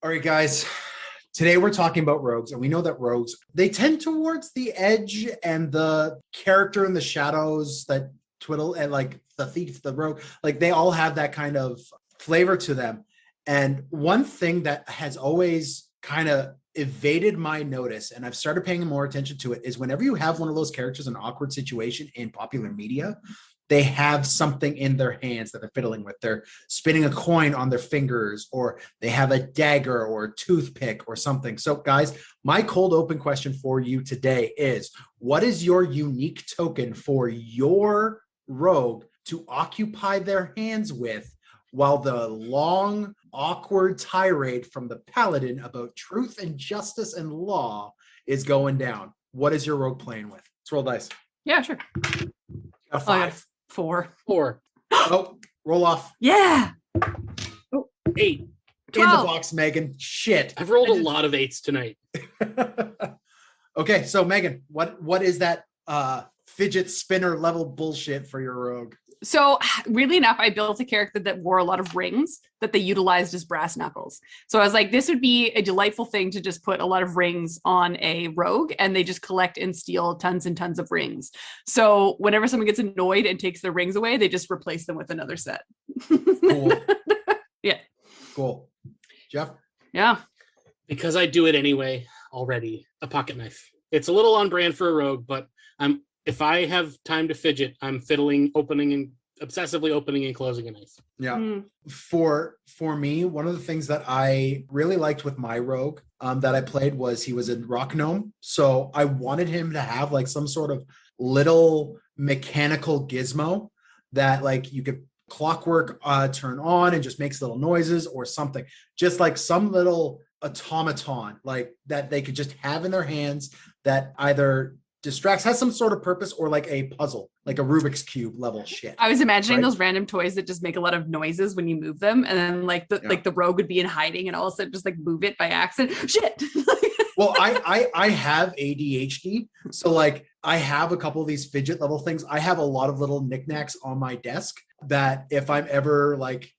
All right, guys. Today we're talking about rogues, and we know that rogues, they tend towards the edge and the character in the shadows that twiddle, and like the thief, the rogue, like they all have that kind of flavor to them. And one thing that has always kind of evaded my notice, and I've started paying more attention to it, is whenever you have one of those characters in an awkward situation in popular media, they have something in their hands that they're fiddling with. They're spinning a coin on their fingers, or they have a dagger or a toothpick or something. So guys, my cold open question for you today is, what is your unique token for your rogue to occupy their hands with while the long, awkward tirade from the paladin about truth and justice and law is going down? What is your rogue playing with? Let's roll dice. Yeah, sure. A 5. 4. Oh, roll off. Yeah. Oh, 8. 12. In the box, Megan. Shit. I've rolled a lot of 8s tonight. Okay, so Megan, what is that fidget spinner level bullshit for your rogue? So weirdly enough, I built a character that wore a lot of rings that they utilized as brass knuckles. So I was like, this would be a delightful thing to just put a lot of rings on a rogue, and they just collect and steal tons and tons of rings. So whenever someone gets annoyed and takes their rings away, they just replace them with another set. Cool. Yeah. Cool. Jeff? Yeah. Because I do it anyway already, a pocket knife. It's a little on brand for a rogue, but if I have time to fidget, I'm fiddling, obsessively opening and closing a knife. Yeah. For me, one of the things that I really liked with my rogue that I played was he was a rock gnome. So I wanted him to have like some sort of little mechanical gizmo that like you could clockwork turn on and just makes little noises or something. Just like some little automaton like that they could just have in their hands that either distracts, has some sort of purpose, or like a puzzle, like a Rubik's Cube level shit. I was imagining those random toys that just make a lot of noises when you move them, and then like the rogue would be in hiding and all of a sudden just like move it by accident. Shit. Well, I have ADHD, so like I have a couple of these fidget level things. I have a lot of little knickknacks on my desk that if I'm ever like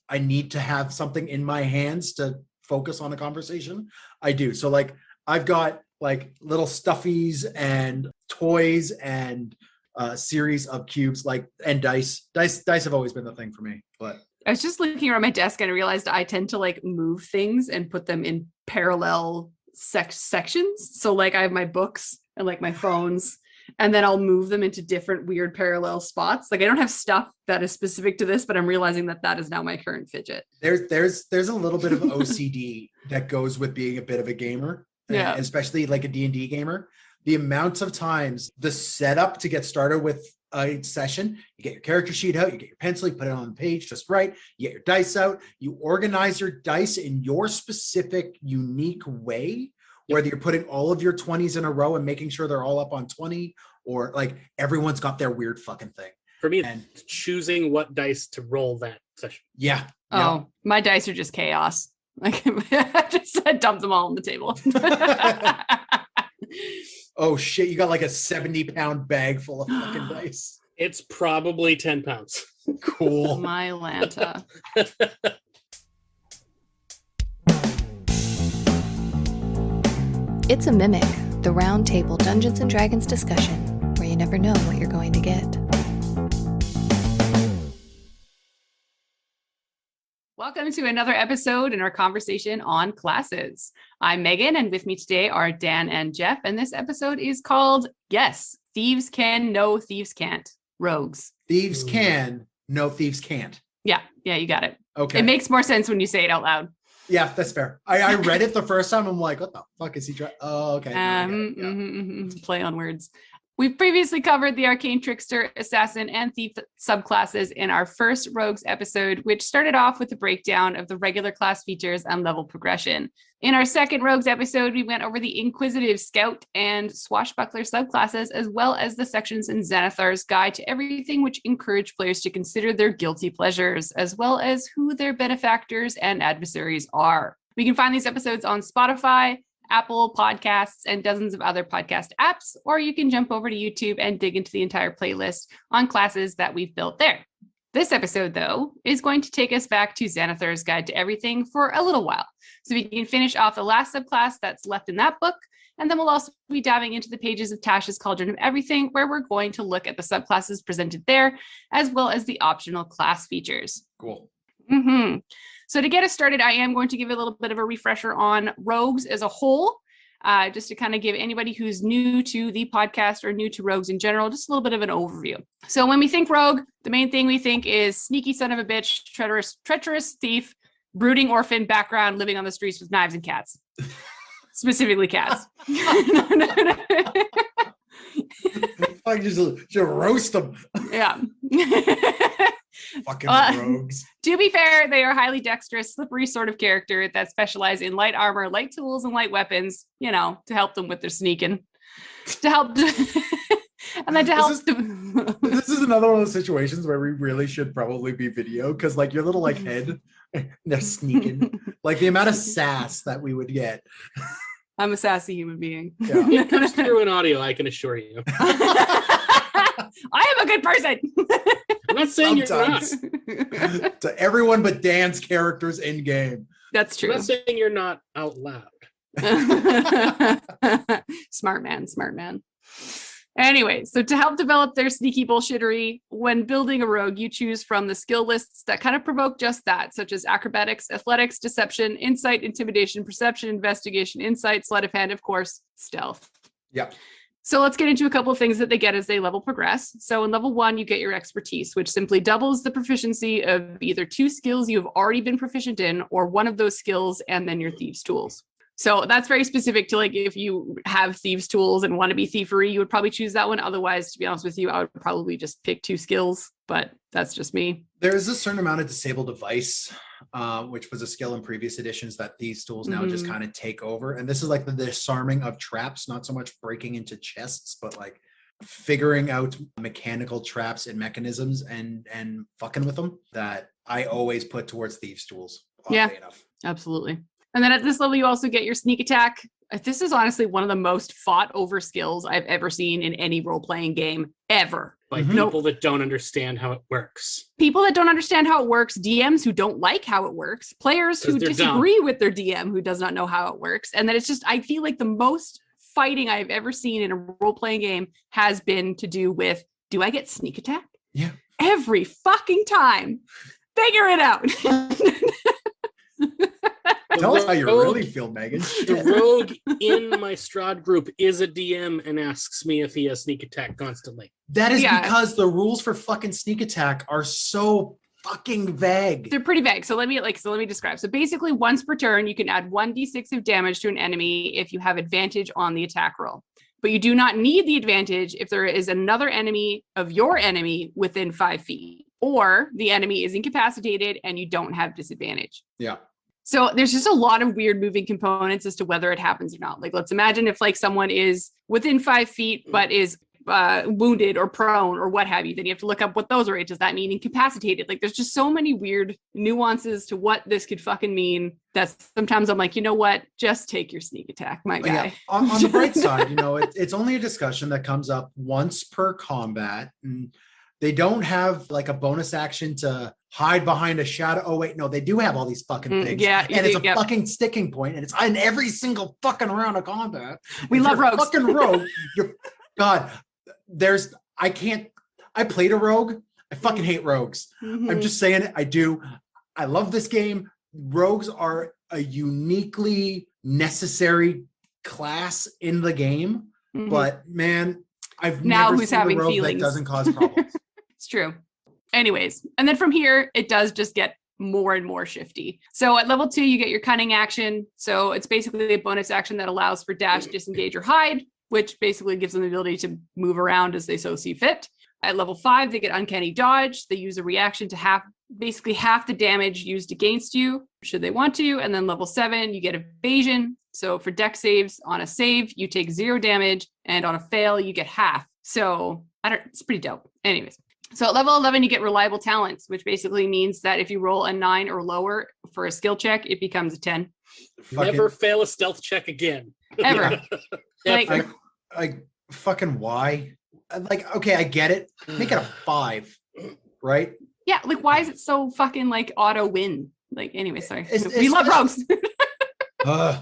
I need to have something in my hands to focus on a conversation, I do. So like I've got like little stuffies and toys and a series of cubes, like, and dice have always been the thing for me. But I was just looking around my desk and I realized I tend to like move things and put them in parallel sections. So like I have my books and like my phones, and then I'll move them into different weird parallel spots. Like I don't have stuff that is specific to this, but I'm realizing that is now my current fidget. There's a little bit of OCD that goes with being a bit of a gamer. Yeah, especially like a D&D gamer. The amount of times the setup to get started with a session, you get your character sheet out, you get your pencil, you put it on the page just right, you get your dice out, you organize your dice in your specific unique way, whether you're putting all of your 20s in a row and making sure they're all up on 20, or like everyone's got their weird fucking thing. For me, it's choosing what dice to roll that session. Yeah. Oh, my dice are just chaos. Like I dumped them all on the table. Oh shit, you got like a 70-pound bag full of fucking dice. It's probably 10 pounds. Cool. My Lanta. It's a Mimic, the round table Dungeons and Dragons discussion, where you never know what you're going to get. Welcome to another episode in our conversation on classes. I'm Megan, and with me today are Dan and Jeff, and this episode is called, yes, Thieves Can, No Thieves Can't. Rogues. Thieves can, no thieves can't. Yeah, you got it. Okay. It makes more sense when you say it out loud. Yeah, that's fair. I read it the first time. I'm like, what the fuck is he trying? Oh, okay. Play on words. We've previously covered the Arcane Trickster, Assassin, and Thief subclasses in our first Rogues episode, which started off with a breakdown of the regular class features and level progression. In our second Rogues episode, we went over the Inquisitive, Scout, and Swashbuckler subclasses, as well as the sections in Xanathar's Guide to Everything, which encourage players to consider their guilty pleasures, as well as who their benefactors and adversaries are. We can find these episodes on Spotify, Apple Podcasts, and dozens of other podcast apps, or you can jump over to YouTube and dig into the entire playlist on classes that we've built there. This episode, though, is going to take us back to Xanathar's Guide to Everything for a little while. So we can finish off the last subclass that's left in that book. And then we'll also be diving into the pages of Tasha's Cauldron of Everything, where we're going to look at the subclasses presented there, as well as the optional class features. Cool. So to get us started, I am going to give a little bit of a refresher on rogues as a whole, just to kind of give anybody who's new to the podcast or new to rogues in general, just a little bit of an overview. So when we think rogue, the main thing we think is sneaky son of a bitch, treacherous thief, brooding orphan, background, living on the streets with knives and cats. Specifically cats. I just roast them. Yeah. Fucking rogues. To be fair, they are highly dexterous, slippery sort of character that specialize in light armor, light tools, and light weapons, you know, to help them with their sneaking. To help and then to help This is another one of those situations where we really should probably be video, because like your little like head, they're sneaking. Like the amount of sass that we would get. I'm a sassy human being. Yeah. It comes through in audio, I can assure you. I am a good person. I'm not saying you're not. To everyone but Dan's characters in game. That's true. I'm not saying you're not out loud. Smart man. Anyway, so to help develop their sneaky bullshittery, when building a rogue, you choose from the skill lists that kind of provoke just that, such as acrobatics, athletics, deception, insight, intimidation, perception, investigation, insight, sleight of hand, of course, stealth. Yep. So let's get into a couple of things that they get as they level progress. So in level 1, you get your expertise, which simply doubles the proficiency of either 2 skills you've already been proficient in, or one of those skills, and then your thieves' tools. So that's very specific to like if you have thieves' tools and want to be thievery, you would probably choose that one. Otherwise, to be honest with you, I would probably just pick 2 skills, but that's just me. There is a certain amount of disable device, which was a skill in previous editions that these tools now just kind of take over. And this is like the disarming of traps, not so much breaking into chests, but like figuring out mechanical traps and mechanisms and fucking with them that I always put towards thieves' tools. Yeah, enough. Absolutely. And then at this level, you also get your sneak attack. This is honestly one of the most fought over skills I've ever seen in any role-playing game ever. By people that don't understand how it works. People that don't understand how it works, DMs who don't like how it works, players who disagree with their DM who does not know how it works. And then it's just, I feel like the most fighting I've ever seen in a role-playing game has been to do with, do I get sneak attack? Yeah. Every fucking time. Figure it out. Tell us how you really feel, Megan. The rogue in my Strahd group is a DM and asks me if he has sneak attack constantly. That is because the rules for fucking sneak attack are so fucking vague. They're pretty vague. So let me describe. So basically, once per turn, you can add 1d6 of damage to an enemy if you have advantage on the attack roll. But you do not need the advantage if there is another enemy of your enemy within 5 feet, or the enemy is incapacitated and you don't have disadvantage. Yeah. So there's just a lot of weird moving components as to whether it happens or not. Like, let's imagine if like someone is within 5 feet, but is wounded or prone or what have you, then you have to look up what those are. Does that mean incapacitated? Like, there's just so many weird nuances to what this could fucking mean that sometimes I'm like, you know what? Just take your sneak attack, my guy. Yeah. On the bright side, it's only a discussion that comes up once per combat. And they don't have like a bonus action to hide behind a shadow. Oh, wait, no, they do have all these fucking things. Yeah, and it's a fucking sticking point, and it's in every single fucking round of combat. We love rogues. Fucking rogue. God, I played a rogue. I fucking hate rogues. I'm just saying it. I do. I love this game. Rogues are a uniquely necessary class in the game, but man, I've never seen a rogue that doesn't cause problems. It's true. Anyways, and then from here, it does just get more and more shifty. So at level 2, you get your cunning action. So it's basically a bonus action that allows for dash, disengage, or hide, which basically gives them the ability to move around as they so see fit. At level 5, they get uncanny dodge. They use a reaction to half the damage used against you, should they want to. And then level 7, you get evasion. So for dex saves, on a save, you take 0 damage, and on a fail, you get half. So it's pretty dope. Anyways. So at level 11, you get reliable talents, which basically means that if you roll a 9 or lower for a skill check, it becomes a 10. Never fail a stealth check again. Ever. Like fucking why? Like, okay, I get it. Make it a 5, right? Yeah, like why is it so fucking like auto win? Like anyway, sorry. It's- We love rogues. Uh,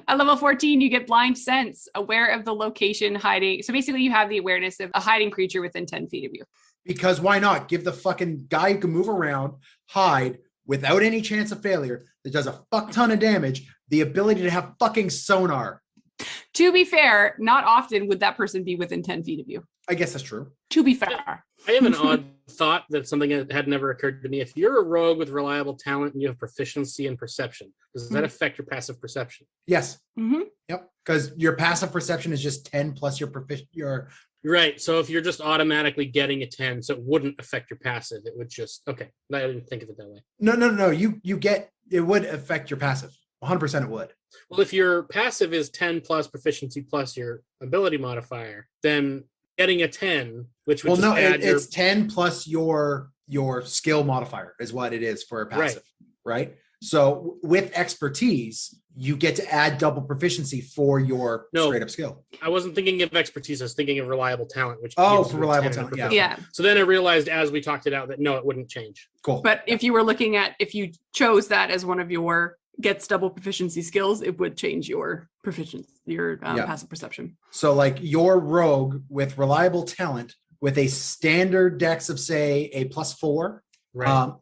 At level 14, you get blind sense, aware of the location hiding. So basically you have the awareness of a hiding creature within 10 feet of you. because why not? Give the fucking guy who can move around, hide without any chance of failure, that does a fuck ton of damage, the ability to have fucking sonar. To be fair, not often would that person be within 10 feet of you. I guess that's true. To be fair. I have an odd thought that something that had never occurred to me. If you're a rogue with reliable talent and you have proficiency in perception, does that affect your passive perception? Yes. Mm-hmm. Yep. Because your passive perception is just 10 plus your Right. So if you're just automatically getting a 10, so it wouldn't affect your passive. It would just, okay. I didn't think of it that way. No. You get, it would affect your passive. 100% it would. Well, if your passive is 10 plus proficiency plus your ability modifier, then getting a 10, which would it's 10 plus your skill modifier is what it is for a passive, right? So with expertise, you get to add double proficiency for your straight up skill. I wasn't thinking of expertise. I was thinking of reliable talent, which for gives you reliable 10 talent, proficiency. Yeah. So then I realized as we talked it out that no, it wouldn't change. Cool. But if you were looking at, if you chose that as one of your gets double proficiency skills, it would change your proficiency, your passive perception. So like your rogue with reliable talent with a standard dex of say a +4,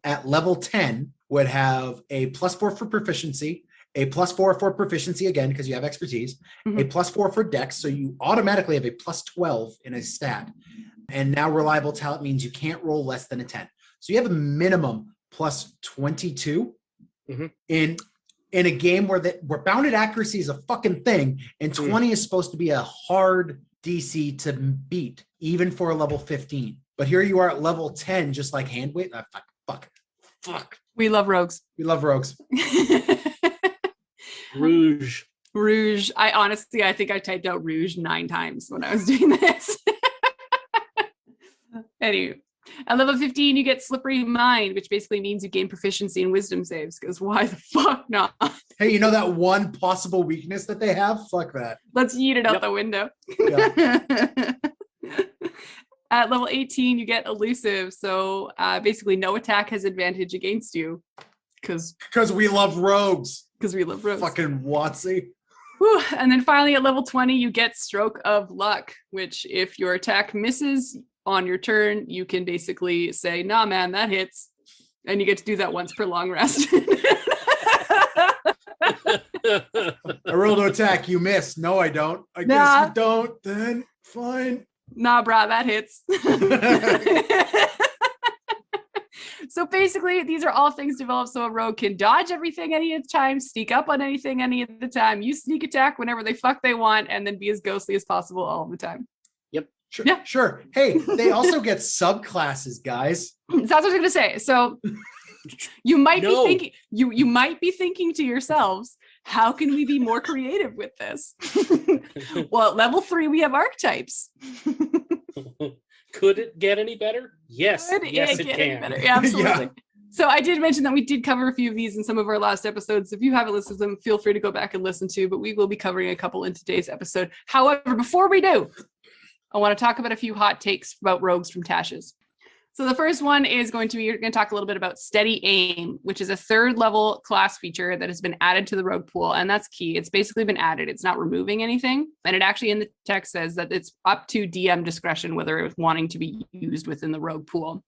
at level 10 would have a +4 for proficiency, a +4 for proficiency again, because you have expertise, a +4 for dex. So you automatically have a +12 in a stat. And now reliable talent means you can't roll less than a 10. So you have a minimum +22 in a game where bounded accuracy is a fucking thing, and 20 is supposed to be a hard DC to beat, even for a level 15. But here you are at level 10, just like hand weight. Fuck. We love rogues. We love rogues. Rouge. I think I typed out rouge 9 times when I was doing this. Anyway, at level 15, you get slippery mind, which basically means you gain proficiency in wisdom saves, because why the fuck not? Hey, you know that one possible weakness that they have? Fuck that. Let's yeet it out the window. Yeah. At level 18, you get elusive. So basically no attack has advantage against you. Because we love rogues. Because we love rogues. Fucking Watsy. Whew. And then finally at level 20, you get stroke of luck, which if your attack misses on your turn, you can basically say, nah, man, that hits. And you get to do that once per long rest. I rolled to attack. You miss. No, I don't. I guess you don't. Then fine. Nah, brah, that hits. So basically, these are all things developed so a rogue can dodge everything any of the time, sneak up on anything any of the time, use sneak attack whenever they fuck they want, and then be as ghostly as possible all the time. Yep. Sure. Yeah. Sure. Hey, they also get subclasses, guys. That's what I was going to say. So you might be thinking, you might be thinking to yourselves, how can we be more creative with this? Well, at level 3, we have archetypes. Could it get any better? Yes. Yes, it can. Better. Yeah, absolutely. So I did mention that we did cover a few of these in some of our last episodes. If you haven't listened to them, feel free to go back and listen to, but we will be covering a couple in today's episode. However, before we do, I want to talk about a few hot takes about rogues from Tasha's. So the first one is going to be, you're going to talk a little bit about steady aim, which is a 3rd level class feature that has been added to the rogue pool. And that's key. It's basically been added. It's not removing anything. And it actually in the text says that it's up to DM discretion, whether it's wanting to be used within the rogue pool.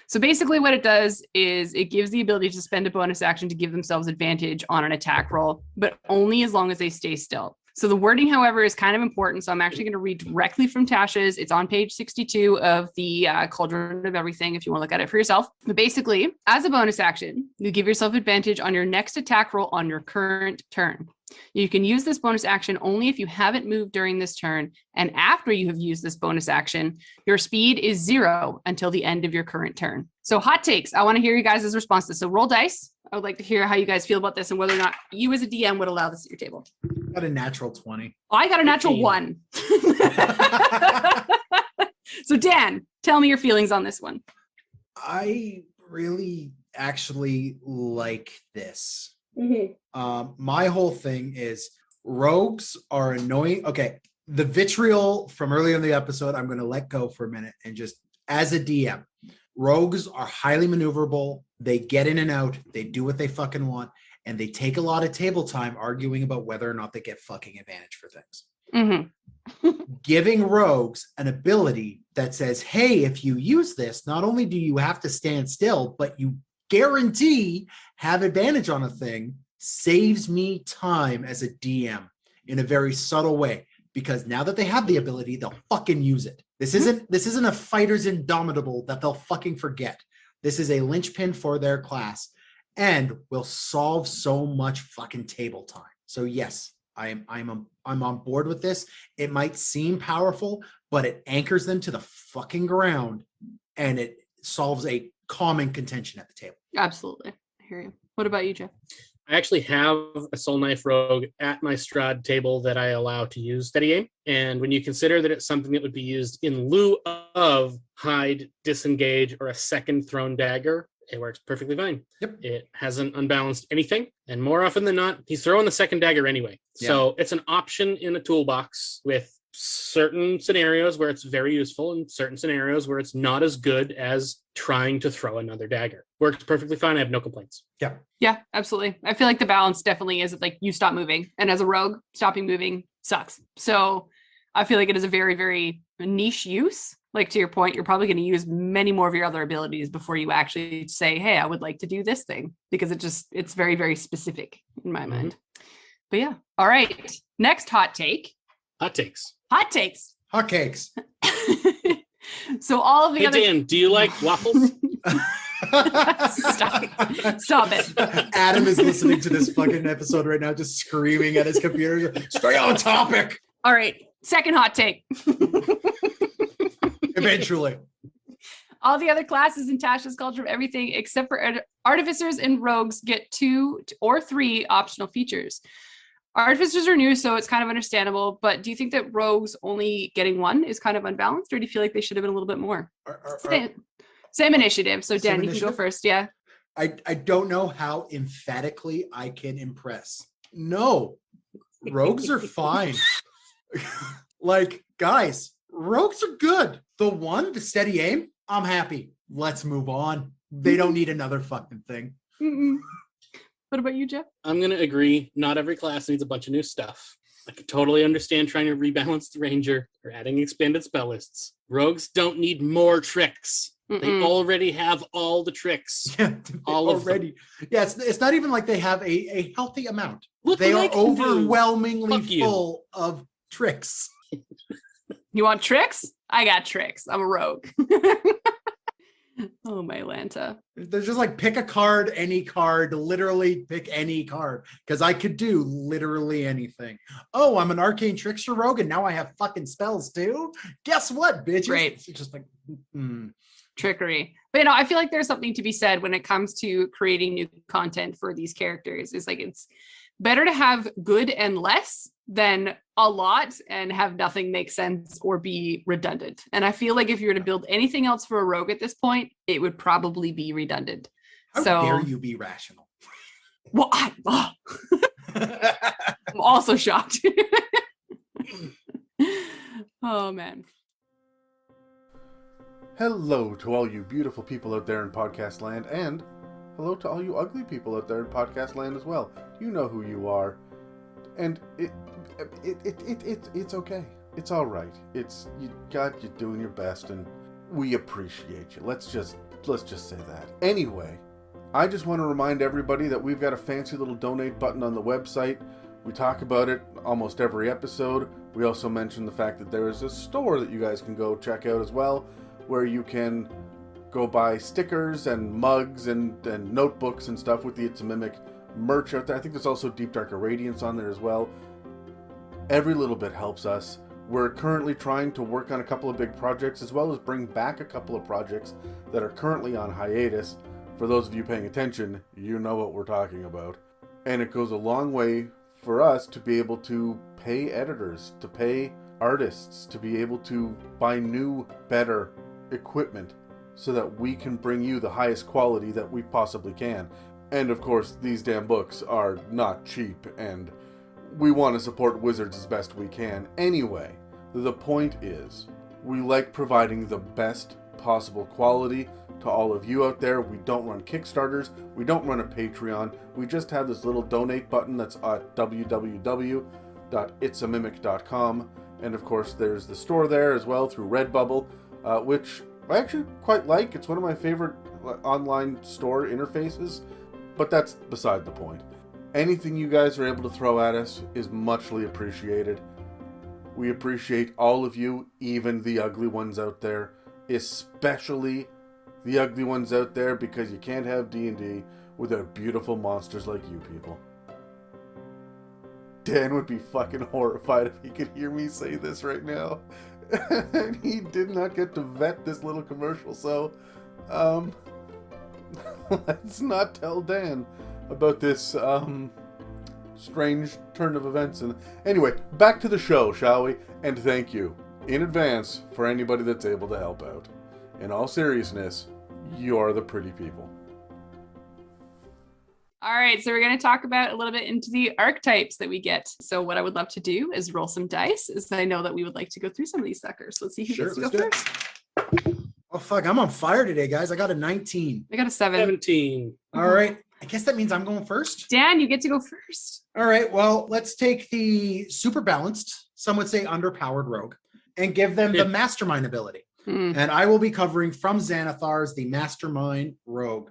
So basically what it does is it gives the ability to spend a bonus action to give themselves advantage on an attack roll, but only as long as they stay still. So the wording, however, is kind of important. So I'm actually going to read directly from Tasha's. It's on page 62 of the Cauldron of Everything, if you want to look at it for yourself. But basically, as a bonus action, you give yourself advantage on your next attack roll on your current turn. You can use this bonus action only if you haven't moved during this turn. And after you have used this bonus action, your speed is 0 until the end of your current turn. So hot takes. I want to hear you guys' responses. So roll dice. I would like to hear how you guys feel about this and whether or not you as a DM would allow this at your table. Got a natural 20. Oh, I got a natural 1. So Dan, tell me your feelings on this one. I really actually like this. Mm-hmm. My whole thing is rogues are annoying. Okay, the vitriol from earlier in the episode, I'm going to let go for a minute and just as a DM, rogues are highly maneuverable. They get in and out. They do what they fucking want. And they take a lot of table time arguing about whether or not they get fucking advantage for things. Giving rogues an ability that says, hey, if you use this, not only do you have to stand still, but you guarantee have advantage on a thing, saves me time as a DM in a very subtle way. Because now that they have the ability, they'll fucking use it. This isn't a fighter's indomitable that they'll fucking forget. This is a linchpin for their class and will solve so much fucking table time. So yes, I'm on board with this. It might seem powerful, but it anchors them to the fucking ground and it solves a common contention at the table. Absolutely. I hear you. What about you, Jeff? I actually have a Soulknife rogue at my Strahd table that I allow to use steady aim. And when you consider that it's something that would be used in lieu of hide, disengage, or a second thrown dagger, it works perfectly fine. Yep. It hasn't unbalanced anything. And more often than not, he's throwing the second dagger anyway. Yeah. So it's an option in a toolbox with certain scenarios where it's very useful and certain scenarios where it's not as good as trying to throw another dagger. Works perfectly fine. I have no complaints. Yeah. Yeah, absolutely. I feel like the balance definitely is like you stop moving. And as a rogue, stopping moving sucks. So I feel like it is a very, very niche use. Like to your point, you're probably going to use many more of your other abilities before you actually say, hey, I would like to do this thing, because it's very, very specific in my mind. But yeah. All right. Next hot take. Hot takes. Hot takes. Hot cakes. So all of the other... Dan, do you like waffles? Stop it. Adam is listening to this fucking episode right now, just screaming at his computer. Stay on topic. All right. Second hot take. Eventually. All the other classes in Tasha's Cauldron, everything except for artificers and rogues get 2 or 3 optional features. Artificers are new, so it's kind of understandable, but do you think that rogues only getting 1 is kind of unbalanced, or do you feel like they should have been a little bit more? Same initiative. So Dan, you can go first. Yeah. I don't know how emphatically I can impress. No, rogues are fine. Like, guys, rogues are good. The steady aim, I'm happy. Let's move on. They don't need another fucking thing. What about you, Jeff? I'm going to agree. Not every class needs a bunch of new stuff. I can totally understand trying to rebalance the ranger or adding expanded spell lists. Rogues don't need more tricks. They already have all the tricks. Yeah, all already. Yeah, it's not even like they have a healthy amount. Look, they are overwhelmingly full of tricks. You want tricks? I got tricks. I'm a rogue. Oh, my Lanta. They're just like, pick a card, any card, literally pick any card, because I could do literally anything. Oh, I'm an arcane trickster rogue, and now I have fucking spells too? Guess what, bitches? Right. It's just like, Trickery. But, I feel like there's something to be said when it comes to creating new content for these characters. It's like, it's better to have good and less than a lot and have nothing make sense or be redundant. And I feel like if you were to build anything else for a rogue at this point, it would probably be redundant. How dare you be rational? Well, I'm also shocked. Oh, man. Hello to all you beautiful people out there in podcast land, and hello to all you ugly people out there in podcast land as well. You know who you are. And it's okay. It's all right. You're doing your best, and we appreciate you. Let's just say that. Anyway, I just want to remind everybody that we've got a fancy little donate button on the website. We talk about it almost every episode. We also mention the fact that there is a store that you guys can go check out as well, where you can go buy stickers and mugs and notebooks and stuff with the It's a Mimic merch out there. I think there's also Deep Darker Radiance on there as well. Every little bit helps us. We're currently trying to work on a couple of big projects, as well as bring back a couple of projects that are currently on hiatus. For those of you paying attention, you know what we're talking about. And it goes a long way for us to be able to pay editors, to pay artists, to be able to buy new, better equipment so that we can bring you the highest quality that we possibly can. And of course, these damn books are not cheap, and we want to support Wizards as best we can. Anyway, the point is, we like providing the best possible quality to all of you out there. We don't run Kickstarters. We don't run a Patreon. We just have this little donate button that's at www.itsamimic.com. And of course, there's the store there as well through Redbubble, which I actually quite like. It's one of my favorite online store interfaces, but that's beside the point. Anything you guys are able to throw at us is muchly appreciated. We appreciate all of you, even the ugly ones out there, especially the ugly ones out there, because you can't have D&D without beautiful monsters like you people. Dan would be fucking horrified if he could hear me say this right now. And he did not get to vet this little commercial, so let's not tell Dan about this strange turn of events. And anyway, back to the show, shall we? And thank you in advance for anybody that's able to help out. In all seriousness, you're the pretty people. All right, so we're going to talk about a little bit into the archetypes that we get. So what I would love to do is roll some dice, as I know that we would like to go through some of these suckers. Let's see who gets to go first. Oh, fuck, I'm on fire today, guys. I got a 19. I got a 7. 17. All right. I guess that means I'm going first. Dan, you get to go first. All right. Well, let's take the super balanced, some would say underpowered rogue, and give them the mastermind ability. And I will be covering from Xanathar's the mastermind rogue.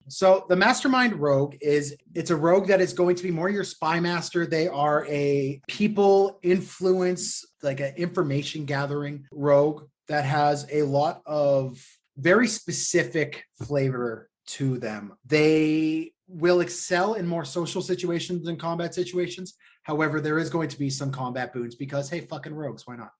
So the mastermind rogue it's a rogue that is going to be more your spy master. They are a people influence, like an information gathering rogue that has a lot of very specific flavor to them. They will excel in more social situations than combat situations. However, there is going to be some combat boons because, hey, fucking rogues, why not?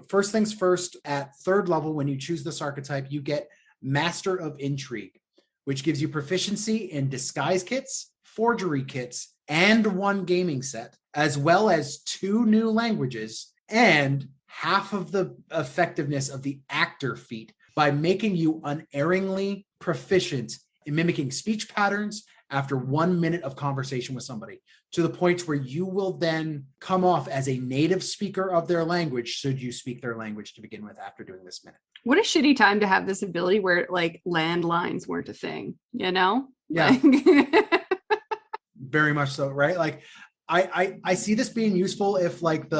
First things first, at 3rd level, when you choose this archetype, you get Master of Intrigue, which gives you proficiency in disguise kits, forgery kits, and 1 gaming set, as well as 2 new languages and half of the effectiveness of the actor feat by making you unerringly proficient in mimicking speech patterns after 1 minute of conversation with somebody, to the point where you will then come off as a native speaker of their language should you speak their language to begin with after doing this minute. What a shitty time to have this ability where like landlines weren't a thing, you know? Yeah. Very much so, right? Like I see this being useful if like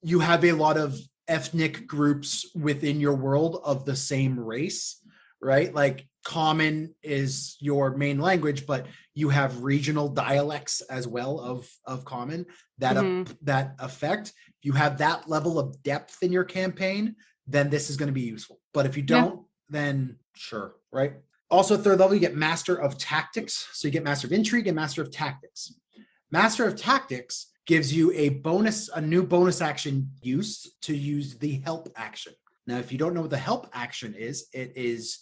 you have a lot of ethnic groups within your world of the same race, right? Like common is your main language, but you have regional dialects as well of common that affect. If you have that level of depth in your campaign, then this is going to be useful. But if you don't, then sure, right? Also, 3rd level, you get Master of Tactics. So you get Master of Intrigue and Master of Tactics. Master of Tactics gives you a new bonus action to use the help action. Now, if you don't know what the help action is, it is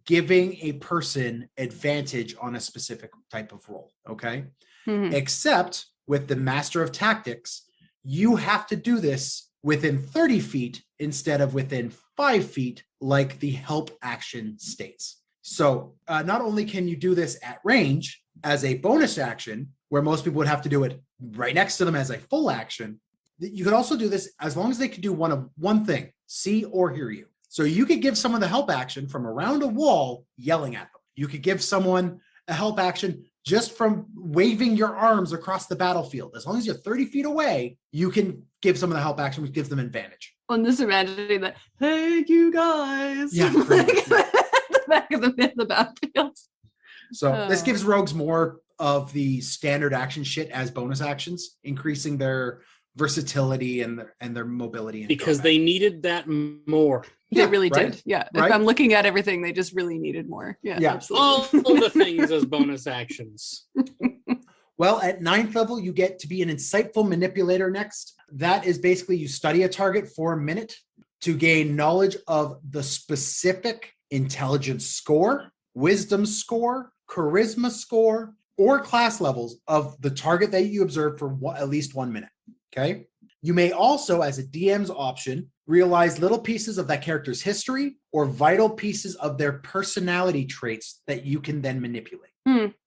giving a person advantage on a specific type of roll, okay? Except with the Master of Tactics, you have to do this within 30 feet instead of within 5 feet, like the help action states. So not only can you do this at range as a bonus action, where most people would have to do it right next to them as a full action, you could also do this as long as they could do one thing, see or hear you. So you could give someone the help action from around a wall yelling at them. You could give someone a help action just from waving your arms across the battlefield. As long as you're 30 feet away, you can give someone the help action, which gives them advantage. On this imagining that, hey, you guys. Yeah. The back of the battlefield. So this gives rogues more of the standard action shit as bonus actions, increasing their versatility and their mobility. Because they needed that more. They really right? did. Yeah. Right? If I'm looking at everything, they just really needed more. Yeah. Absolutely. All the things as bonus actions. Well, at 9th level, you get to be an insightful manipulator next. That is basically you study a target for a minute to gain knowledge of the specific intelligence score, wisdom score, charisma score, or class levels of the target that you observe for at least 1 minute. Okay. You may also, as a DM's option, realize little pieces of that character's history or vital pieces of their personality traits that you can then manipulate.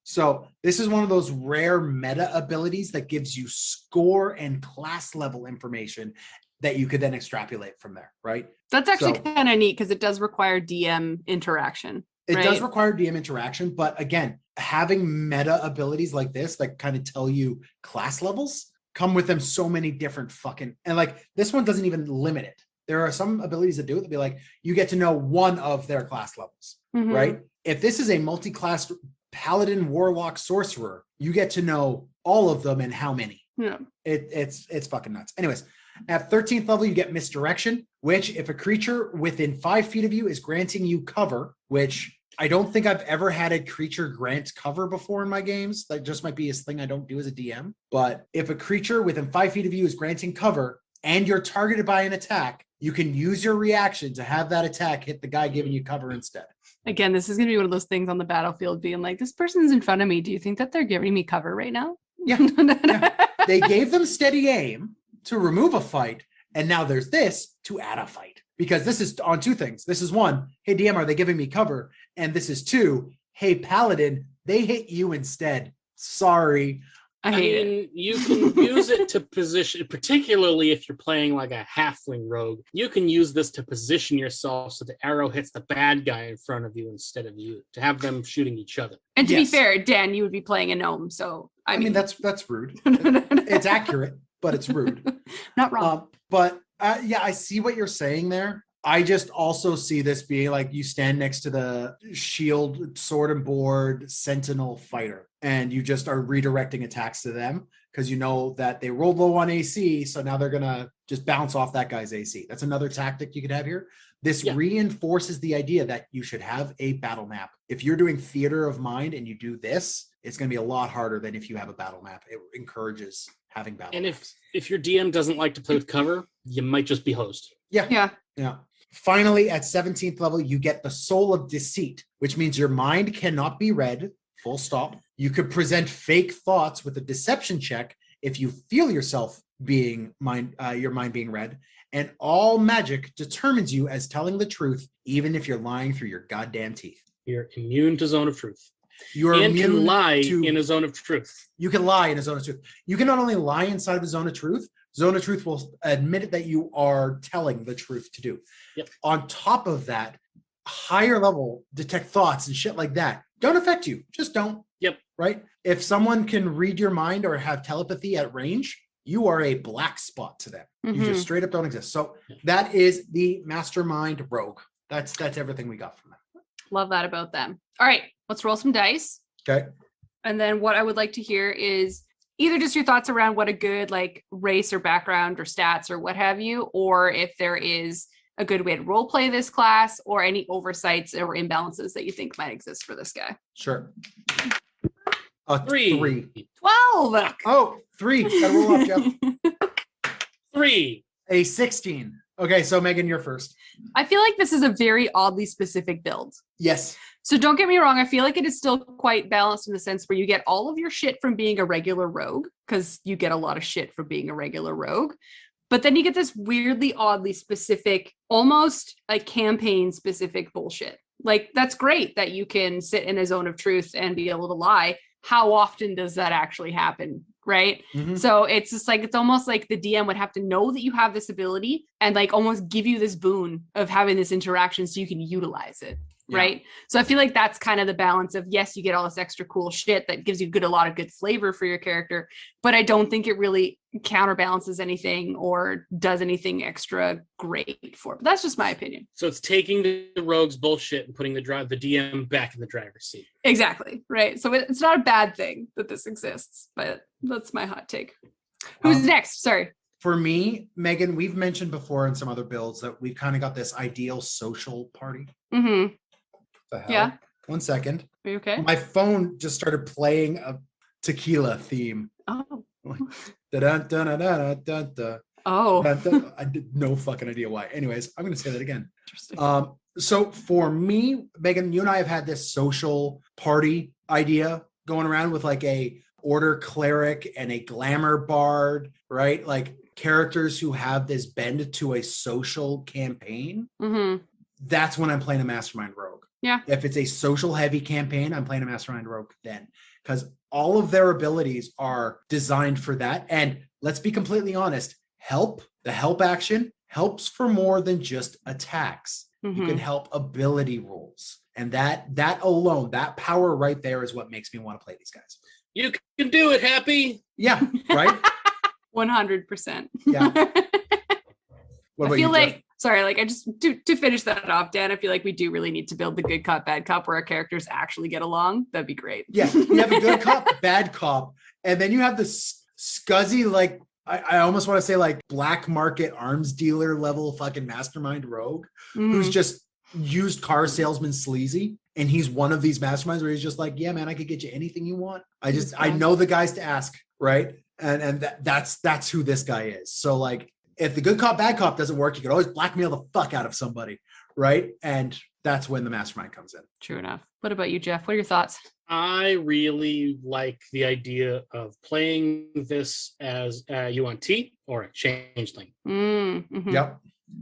So this is one of those rare meta abilities that gives you score and class level information that you could then extrapolate from there, right? That's actually So- kind of neat because it does require DM interaction. It right? does require DM interaction, but again, having meta abilities like this that kind of tell you class levels come with them so many different fucking, and like this one doesn't even limit it. There are some abilities that do it that be like, you get to know one of their class levels, Mhm. right? If this is a multi-class paladin, warlock, sorcerer, you get to know all of them and how many. Yeah. It's fucking nuts. Anyways, at 13th level, you get misdirection, which if a creature within 5 feet of you is granting you cover, which I don't think I've ever had a creature grant cover before in my games. That just might be a thing I don't do as a DM. But if a creature within 5 feet of you is granting cover and you're targeted by an attack, you can use your reaction to have that attack hit the guy giving you cover instead. Again, this is going to be one of those things on the battlefield being like, this person's in front of me. Do you think that they're giving me cover right now? Yeah. Yeah. They gave them steady aim to remove a fight, and now there's this to add a fight. Because this is on 2 things. This is 1, hey DM, are they giving me cover? And this is 2, hey Paladin, they hit you instead. Sorry. I hate it. mean, you can use it to position, particularly if you're playing like a halfling rogue, you can use this to position yourself so the arrow hits the bad guy in front of you instead of you, to have them shooting each other. And to Yes. be fair, Dan, you would be playing a gnome, so I mean that's rude. It's accurate, but it's rude. not wrong. But yeah, I see what you're saying there. I just also see this being like you stand next to the shield, sword and board, sentinel fighter, and you just are redirecting attacks to them because you know that they rolled low on AC, so now they're gonna just bounce off that guy's AC. That's another tactic you could have here. This reinforces the idea that you should have a battle map. If you're doing theater of mind and you do this, it's gonna be a lot harder than if you have a battle map. It encourages having battle And maps. if your DM doesn't like to play with cover, you might just be host. Yeah. Yeah. Finally, at 17th level, you get the Soul of Deceit, which means your mind cannot be read, full stop. You could present fake thoughts with a deception check if you feel yourself being your mind being read. And all magic determines you as telling the truth, even if you're lying through your goddamn teeth. You're immune to zone of truth. You are And immune can lie to- in a zone of truth. You can lie in a zone of truth. You can not only lie inside of a zone of truth, zone of truth will admit that you are telling the truth to do. Yep. On top of that, higher level detect thoughts and shit like that don't affect you. Just don't. Yep. Right? If someone can read your mind or have telepathy at range, you are a black spot to them. You Mhm. just straight up don't exist. So that is the Mastermind Rogue. That's everything we got from them. Love that about them. All right, let's roll some dice. Okay. And then what I would like to hear is either just your thoughts around what a good like race or background or stats or what have you, or if there is a good way to role play this class or any oversights or imbalances that you think might exist for this guy. Sure. 3. 3. 12. Oh, 3. Gotta roll off, Jeff. 3. A 16. Okay, so Megan, you're first. I feel like this is a very oddly specific build. Yes. So don't get me wrong. I feel like it is still quite balanced in the sense where you get all of your shit from being a regular rogue, because you get a lot of shit from being a regular rogue. But then you get this weirdly, oddly specific, almost like campaign specific bullshit. Like, that's great that you can sit in a zone of truth and be able to lie. How often does that actually happen? Right. Mhm. So it's just like, it's almost like the DM would have to know that you have this ability and like almost give you this boon of having this interaction so you can utilize it. Yeah. Right. So I feel like that's kind of the balance of, yes, you get all this extra cool shit that gives you a lot of good flavor for your character, but I don't think it really counterbalances anything or does anything extra great for it. But that's just my opinion. So it's taking the rogue's bullshit and putting the DM back in the driver's seat. Exactly. Right. So it's not a bad thing that this exists, but that's my hot take. Who's next? Sorry. For me, Megan, we've mentioned before in some other builds that we've kind of got this ideal social party. Mm-hmm. The hell? Yeah. 1 second. Are you okay? My phone just started playing a tequila theme. Oh. Da-da-da-da-da-da-da. Oh. I did no fucking idea why. Anyways, I'm going to say that again. Interesting. So for me, Megan, you and I have had this social party idea going around with like a order cleric and a glamour bard, right? Like characters who have this bend to a social campaign. Mm-hmm. That's when I'm playing a Mastermind Rogue. Yeah. If it's a social heavy campaign, I'm playing a Mastermind Rogue then, because all of their abilities are designed for that. And let's be completely honest, the help action helps for more than just attacks. You Mhm. can help ability rolls. And that alone, that power right there is what makes me want to play these guys. You can do it, Happy. Yeah, right? 100%. Yeah. What I about feel you, like, Jeff? sorry, like I just, to finish that off, Dan, I feel like we do really need to build the good cop, bad cop where our characters actually get along. That'd be great. Yeah, you have a good cop, bad cop, and then you have this scuzzy, like, I almost want to say like black market arms dealer level fucking mastermind rogue who's Mhm. just used car salesman sleazy. And he's one of these masterminds where he's just like, yeah, man, I could get you anything you want. I know the guys to ask, right? And that's who this guy is. So like, if the good cop, bad cop doesn't work, you can always blackmail the fuck out of somebody, right? And that's when the mastermind comes in. True enough. What about you, Jeff? What are your thoughts? I really like the idea of playing this as a UNT or a changeling. Mhm. Yep.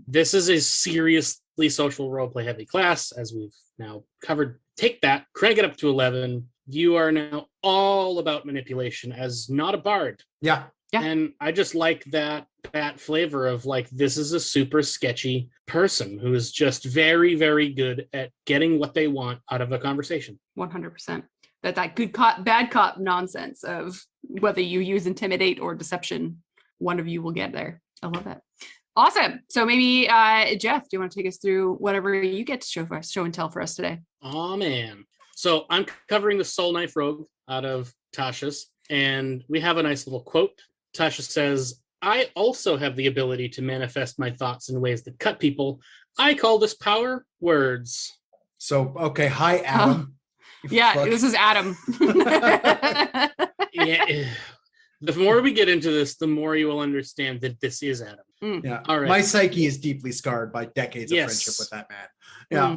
This is a seriously social roleplay heavy class, as we've now covered. Take that, crank it up to 11. You are now all about manipulation as not a bard. Yeah. Yeah. And I just like that flavor of like, this is a super sketchy person who is just very, very good at getting what they want out of a conversation. 100%. That good cop, bad cop nonsense of whether you use intimidate or deception, one of you will get there. I love that. Awesome. So maybe Jeff, do you want to take us through whatever you get to show and tell for us today? Oh man. So I'm covering the Soulknife Rogue out of Tasha's, and we have a nice little quote. Tasha says, I also have the ability to manifest my thoughts in ways that cut people. I call this power words. So, okay. Hi, Adam. Yeah, Fuck. this is Adam. Yeah. The more we get into this, the more you will understand that this is Adam. Yeah. All right. My psyche is deeply scarred by decades of Yes. friendship with that man. Yeah.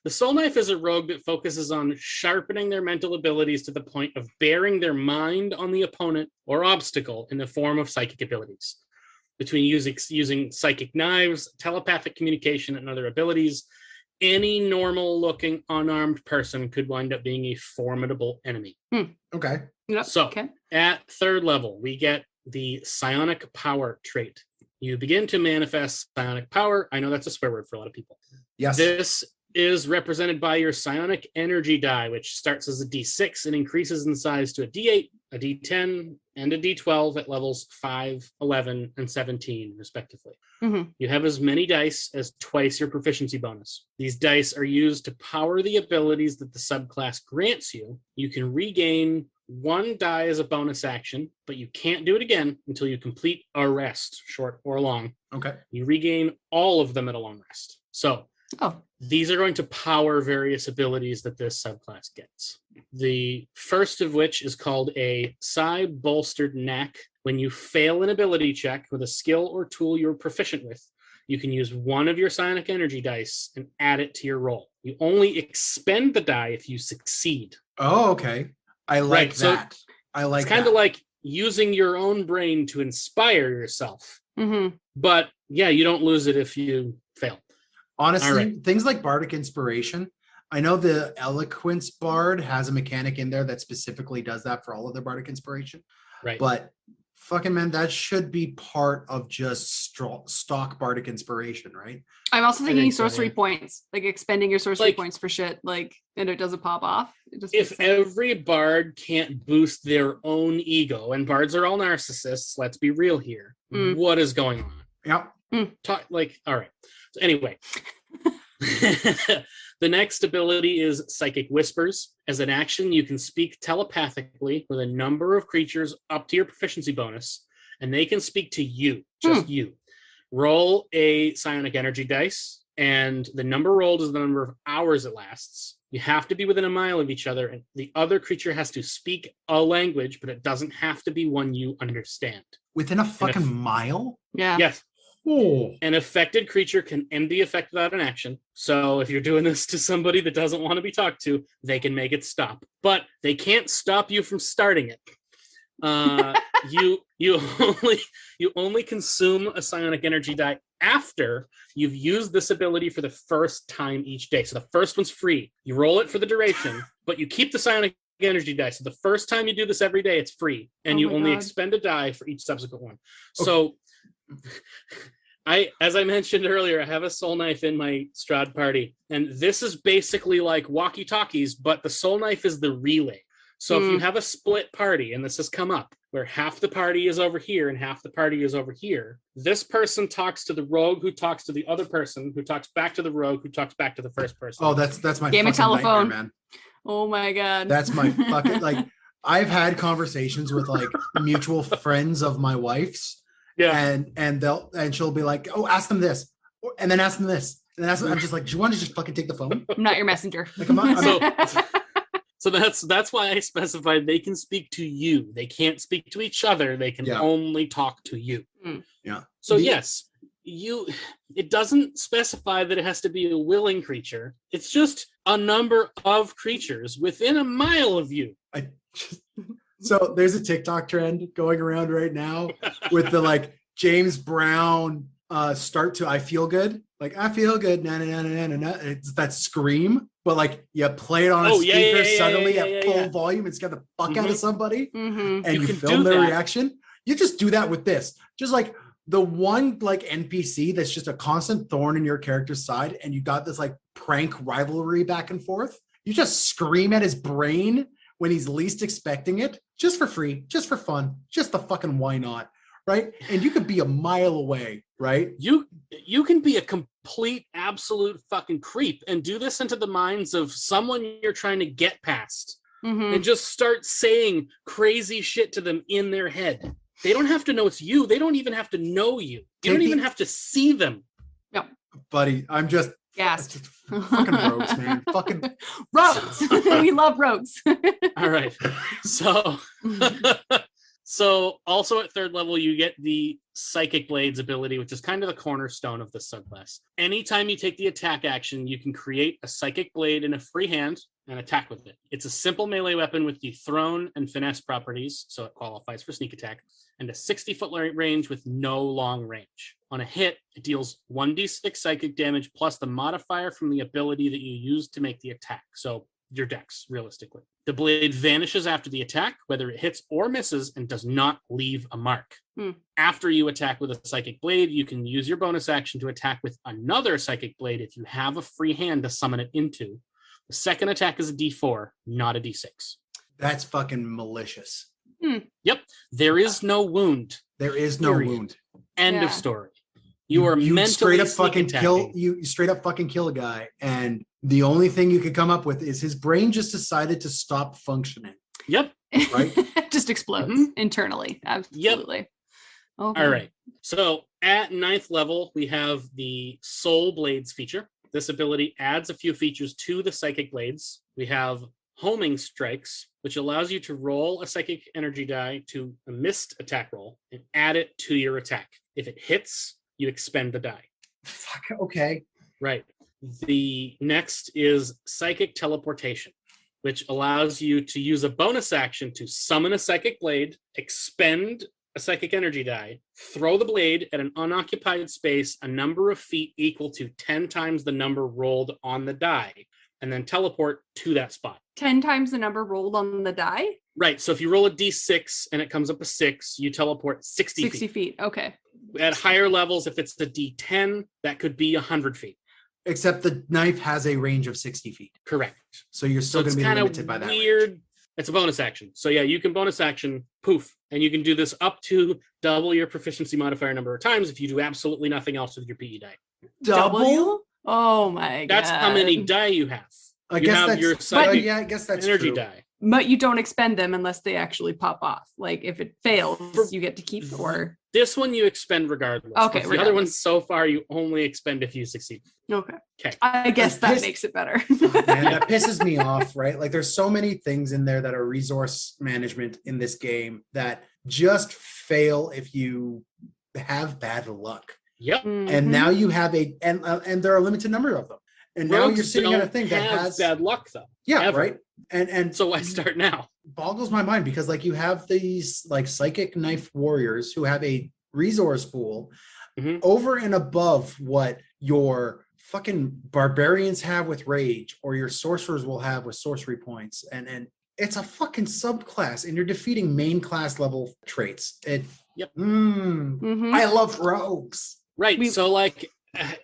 The soul knife is a rogue that focuses on sharpening their mental abilities to the point of bearing their mind on the opponent or obstacle in the form of psychic abilities. Between using psychic knives, telepathic communication, and other abilities, any normal-looking unarmed person could wind up being a formidable enemy. Okay. Yep. So, Okay. at third level, we get the psionic power trait. You begin to manifest psionic power. I know that's a swear word for a lot of people. Yes. This is represented by your psionic energy die, which starts as a D6 and increases in size to a D8, a D10, and a D12 at levels 5, 11, and 17, respectively. Mhm. You have as many dice as twice your proficiency bonus. These dice are used to power the abilities that the subclass grants you. You can regain one die as a bonus action, but you can't do it again until you complete a rest, short or long. Okay. You regain all of them at a long rest. So Oh, these are going to power various abilities that this subclass gets. The first of which is called a psi bolstered knack. When you fail an ability check with a skill or tool you're proficient with, you can use one of your psionic energy dice and add it to your roll. You only expend the die if you succeed. Oh, okay. I like Right, so that. I like It's kind that. of like using your own brain to inspire yourself. mm-hmm. But yeah, you don't lose it if you fail. Honestly, All right. things like bardic inspiration. I know the eloquence bard has a mechanic in there that specifically does that for all of their bardic inspiration. Right. But fucking man, that should be part of just stock bardic inspiration, right? I'm also I thinking think so, sorcery yeah. points, like expending your sorcery Like- points for shit, like, and it doesn't pop off. It just If makes sense. every bard can't boost their own ego, and bards are all narcissists, let's be real here. Mm. What is going on? Yep. All right. So anyway, the next ability is Psychic Whispers. As an action, you can speak telepathically with a number of creatures up to your proficiency bonus, and they can speak to you, just you. Roll a psionic energy dice, and the number rolled is the number of hours it lasts. You have to be within a mile of each other, and the other creature has to speak a language, but it doesn't have to be one you understand. Within a fucking mile? Yeah. Yes. Oh. An affected creature can end the effect without an action. So if you're doing this to somebody that doesn't want to be talked to, they can make it stop. But they can't stop you from starting it. You only consume a psionic energy die after you've used this ability for the first time each day. So the first one's free. You roll it for the duration, but you keep the psionic energy die. So the first time you do this every day, it's free, and Oh you my only God. expend a die for each subsequent one. So As I mentioned earlier, I have a Soulknife in my Strahd party, and this is basically like walkie-talkies, but the Soulknife is the relay. So if you have a split party, and this has come up, where half the party is over here and half the party is over here, this person talks to the rogue who talks to the other person who talks back to the rogue who talks back to the first person. Oh, that's my game of telephone, man. Oh my god, that's my fucking like. I've had conversations with like mutual friends of my wife's. Yeah, and she'll be like, "Oh, ask them this," and then ask them this, and then ask them. I'm just like, "Do you want to just fucking take the phone?" I'm not your messenger. Like, So that's why I specified they can speak to you. They can't speak to each other. They can only talk to you. Yeah. So yes, it doesn't specify that it has to be a willing creature. It's just a number of creatures within a mile of you. So there's a TikTok trend going around right now with the like James Brown start to I feel good. Like I feel good. Na, na, na, na, na, na. It's that scream, but like you play it on a speaker suddenly at full volume and scare the fuck out of somebody and you film their reaction. You just do that with this. Just like the one like NPC that's just a constant thorn in your character's side, and you got this like prank rivalry back and forth. You just scream at his brain when he's least expecting it, just for free, just for fun, just the fucking why not, right? And you could be a mile away, right? You can be a complete, absolute fucking creep and do this into the minds of someone you're trying to get past and just start saying crazy shit to them in their head. They don't have to know it's you. They don't even have to know you. You don't even have to see them. No. Buddy, I'm just... Yes. Fucking rogues, man. Fucking rogues. We love rogues. All right. So also at third level, you get the Psychic Blades ability, which is kind of the cornerstone of the subclass. Anytime you take the attack action, you can create a Psychic Blade in a free hand and attack with it. It's a simple melee weapon with the thrown and finesse properties, so it qualifies for sneak attack, and a 60-foot range with no long range. On a hit, it deals 1d6 psychic damage plus the modifier from the ability that you use to make the attack. So your dex, realistically. The blade vanishes after the attack, whether it hits or misses, and does not leave a mark. After you attack with a psychic blade, you can use your bonus action to attack with another psychic blade if you have a free hand to summon it into. The second attack is a d4, not a d6. That's fucking malicious. Yep. There is no wound. There is no wound. End of story. You are mentally straight up fucking kill. You straight up fucking kill a guy, and the only thing you could come up with is his brain just decided to stop functioning. Yep. Right. Just explodes internally. Absolutely. Yep. Okay. All right. So at 9th level, we have the Soul Blades feature. This ability adds a few features to the Psychic Blades. We have Homing Strikes, which allows you to roll a psychic energy die to a missed attack roll and add it to your attack. If it hits, you expend the die. Fuck, okay. Right. The next is Psychic Teleportation, which allows you to use a bonus action to summon a Psychic Blade, expend a psychic energy die, throw the blade at an unoccupied space a number of feet equal to 10 times the number rolled on the die, and then teleport to that spot. 10 times the number rolled on the die? Right. So if you roll a d6 and it comes up a 6, you teleport 60 feet. Okay. At higher levels, if it's the d10, that could be 100 feet. Except the knife has a range of 60 feet. Correct. So you're still going to be limited by that weird range. It's a bonus action. So yeah, you can bonus action, poof, and you can do this up to double your proficiency modifier number of times if you do absolutely nothing else with your PE die. Double? Oh my god. That's how many die you have. I guess that's energy true. die. But you don't expend them unless they actually pop off. Like if it fails, you get to keep or this one you expend regardless. Okay. The other ones so far you only expend if you succeed. Okay. Okay. I guess that makes it better. Man, that pisses me off, right? Like there's so many things in there that are resource management in this game that just fail if you have bad luck. Yep. And now you have and there are a limited number of them. And now you're sitting at a thing that has bad luck though. Yeah, ever. right. And so I start now. Boggles my mind because like you have these like psychic knife warriors who have a resource pool over and above what your fucking barbarians have with rage or your sorcerers will have with sorcery points. And it's a fucking subclass and you're defeating main class level traits. Yep. I love rogues. Right. So like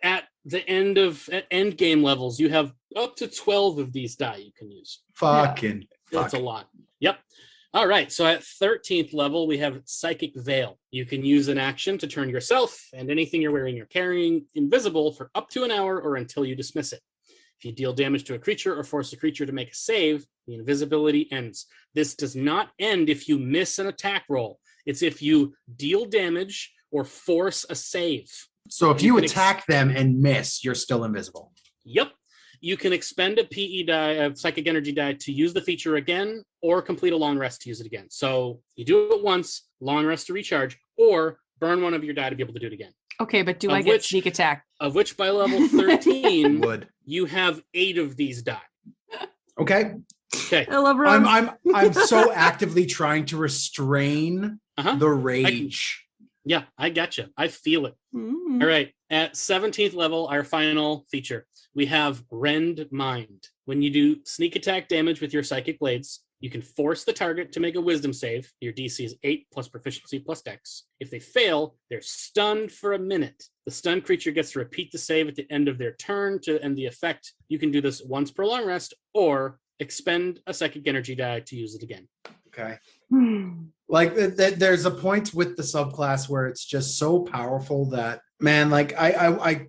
at end game levels, you have up to 12 of these die you can use. That's a lot. Yep. All right. So at 13th level, we have Psychic Veil. You can use an action to turn yourself and anything you're wearing or carrying invisible for up to an hour or until you dismiss it. If you deal damage to a creature or force a creature to make a save, the invisibility ends. This does not end if you miss an attack roll. It's if you deal damage or force a save. So if you attack them and miss, you're still invisible. Yep. You can expend a PE die, a psychic energy die, to use the feature again, or complete a long rest to use it again. So you do it once, long rest to recharge, or burn one of your die to be able to do it again. Okay, but I get sneak attack? Of which by level 13, you have 8 of these die. Okay. I love rogues. I'm so actively trying to restrain the rage. I gotcha. I feel it. All right. At 17th level, our final feature, we have Rend Mind. When you do sneak attack damage with your psychic blades, you can force the target to make a wisdom save. Your DC is 8 plus proficiency plus dex. If they fail, they're stunned for a minute. The stunned creature gets to repeat the save at the end of their turn to end the effect. You can do this once per long rest or expend a psychic energy die to use it again. Okay. Like there's a point with the subclass where it's just so powerful that, man, like I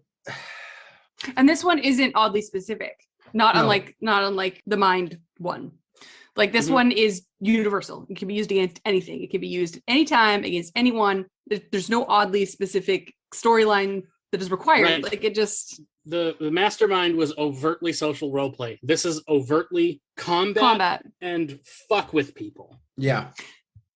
and this one isn't oddly specific, unlike the mind one. Like this one is universal. It can be used against anything. It can be used anytime against anyone. There's no oddly specific storyline that is required. Right. Like it just the Mastermind was overtly social roleplay. This is overtly combat and fuck with people. Yeah.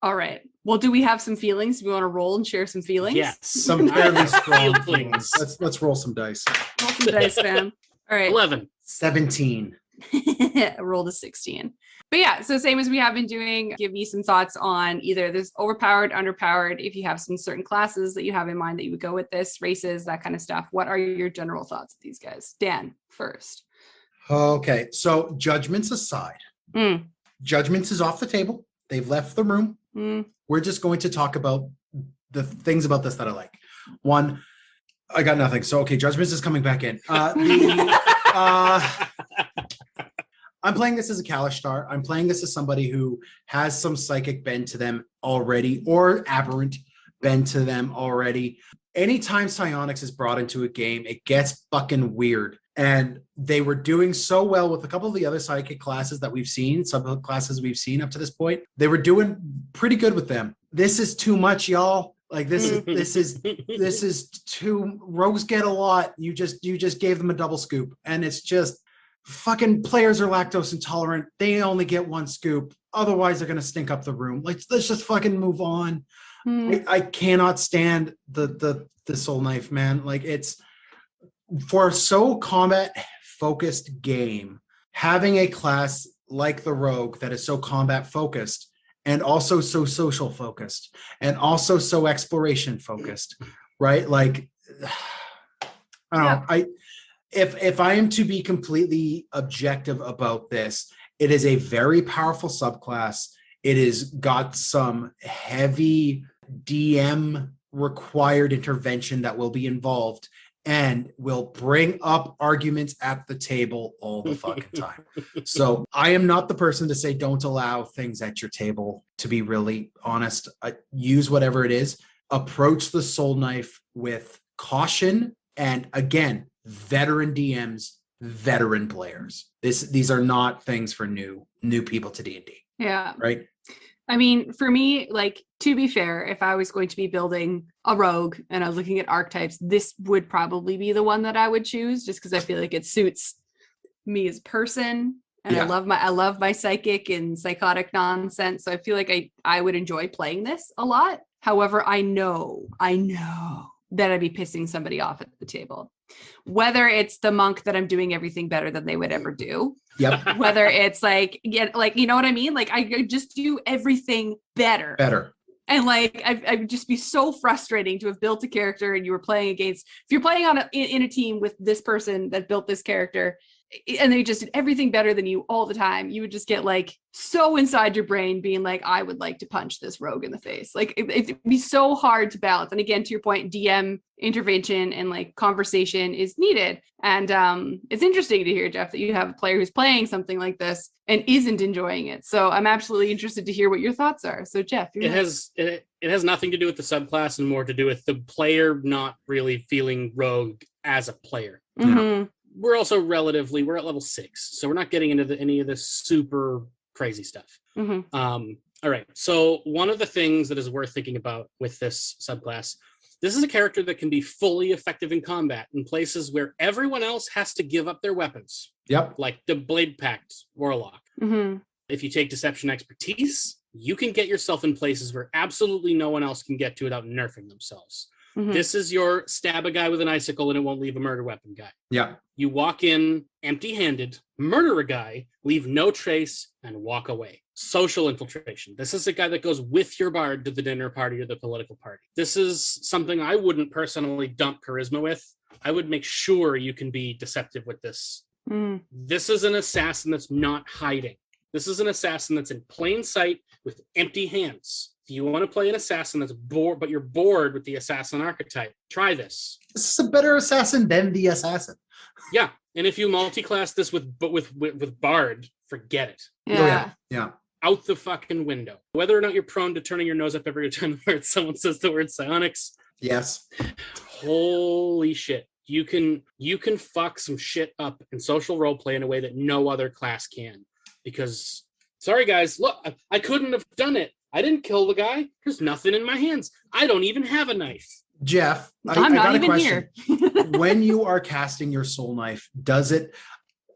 All right. Well, do we have some feelings? Do we want to roll and share some feelings? Yes. Some fairly strong feelings. Let's roll some dice. Roll some dice, fam. All right. 11. 17. I rolled a 16. But yeah, so same as we have been doing, give me some thoughts on either this overpowered, underpowered, if you have some certain classes that you have in mind that you would go with this, races, that kind of stuff. What are your general thoughts of these guys? Dan, first. Okay, so judgments aside, judgments is off the table. They've left the room. We're just going to talk about the things about this that I like. One, I got nothing. So, okay, judgments is coming back in. I'm playing this as a Kalishtar. I'm playing this as somebody who has some psychic bend to them already, or aberrant bend to them already. Anytime psionics is brought into a game, it gets fucking weird. And they were doing so well with a couple of the other psychic classes that we've seen, subclasses we've seen up to this point. They were doing pretty good with them. This is too much, y'all. Like this is too. Rogues get a lot. You just gave them a double scoop, and it's just. Fucking players are lactose intolerant. They only get one scoop. Otherwise, they're gonna stink up the room. Like, let's just fucking move on. I cannot stand the Soulknife, man. Like, it's for a so combat focused game. Having a class like the Rogue that is so combat focused and also so social focused and also so exploration focused, right? Like, I don't know. If I am to be completely objective about this, it is a very powerful subclass. It has got some heavy DM required intervention that will be involved and will bring up arguments at the table all the fucking time. So I am not the person to say don't allow things at your table, to be really honest. Use whatever it is. Approach the Soulknife with caution and, again, veteran DMs, veteran players. These are not things for new people to D&D. Yeah. Right? I mean, for me, like, to be fair, if I was going to be building a rogue and I was looking at archetypes, this would probably be the one that I would choose, just because I feel like it suits me as a person. And I love my psychic and psychotic nonsense. So I feel like I would enjoy playing this a lot. However, I know that I'd be pissing somebody off at the table. Whether it's the monk that I'm doing everything better than they would ever do. Yep. Whether it's like you know what I mean? Like, I just do everything better. And like, I would just be so frustrating to have built a character and you were playing against, if you're playing in a team with this person that built this character and they just did everything better than you all the time, you would just get like so inside your brain being like, I would like to punch this rogue in the face. Like it'd be so hard to balance. And again, to your point, DM intervention and like conversation is needed. And it's interesting to hear, Jeff, that you have a player who's playing something like this and isn't enjoying it. So I'm absolutely interested to hear what your thoughts are. So Jeff, it has nothing to do with the subclass and more to do with the player not really feeling rogue as a player. Mm-hmm. We're also we're at level 6, so we're not getting into any of this super crazy stuff. Mm-hmm. All right, so one of the things that is worth thinking about with this subclass, this is a character that can be fully effective in combat in places where everyone else has to give up their weapons. Yep. Like the Blade Pact Warlock. Mm-hmm. If you take Deception Expertise, you can get yourself in places where absolutely no one else can get to without nerfing themselves. Mm-hmm. This is your stab a guy with an icicle and it won't leave a murder weapon guy. Yeah. You walk in empty-handed, murder a guy, leave no trace, and walk away. Social infiltration. This is a guy that goes with your bard to the dinner party or the political party. This is something I wouldn't personally dump charisma with. I would make sure you can be deceptive with this. Mm. This is an assassin that's not hiding. This is an assassin that's in plain sight with empty hands. If you want to play an assassin that's bored, but you're bored with the assassin archetype, try this. This is a better assassin than the assassin. Yeah, and if you multi-class this with bard, forget it. Yeah. Yeah. Out the fucking window. Whether or not you're prone to turning your nose up every time someone says the word psionics. Yes. Holy shit. You can fuck some shit up in social roleplay in a way that no other class can. Because, sorry guys, look, I couldn't have done it. I didn't kill the guy. There's nothing in my hands. I don't even have a knife. Jeff, I'm not got a even question. here. When you are casting your Soulknife, does it...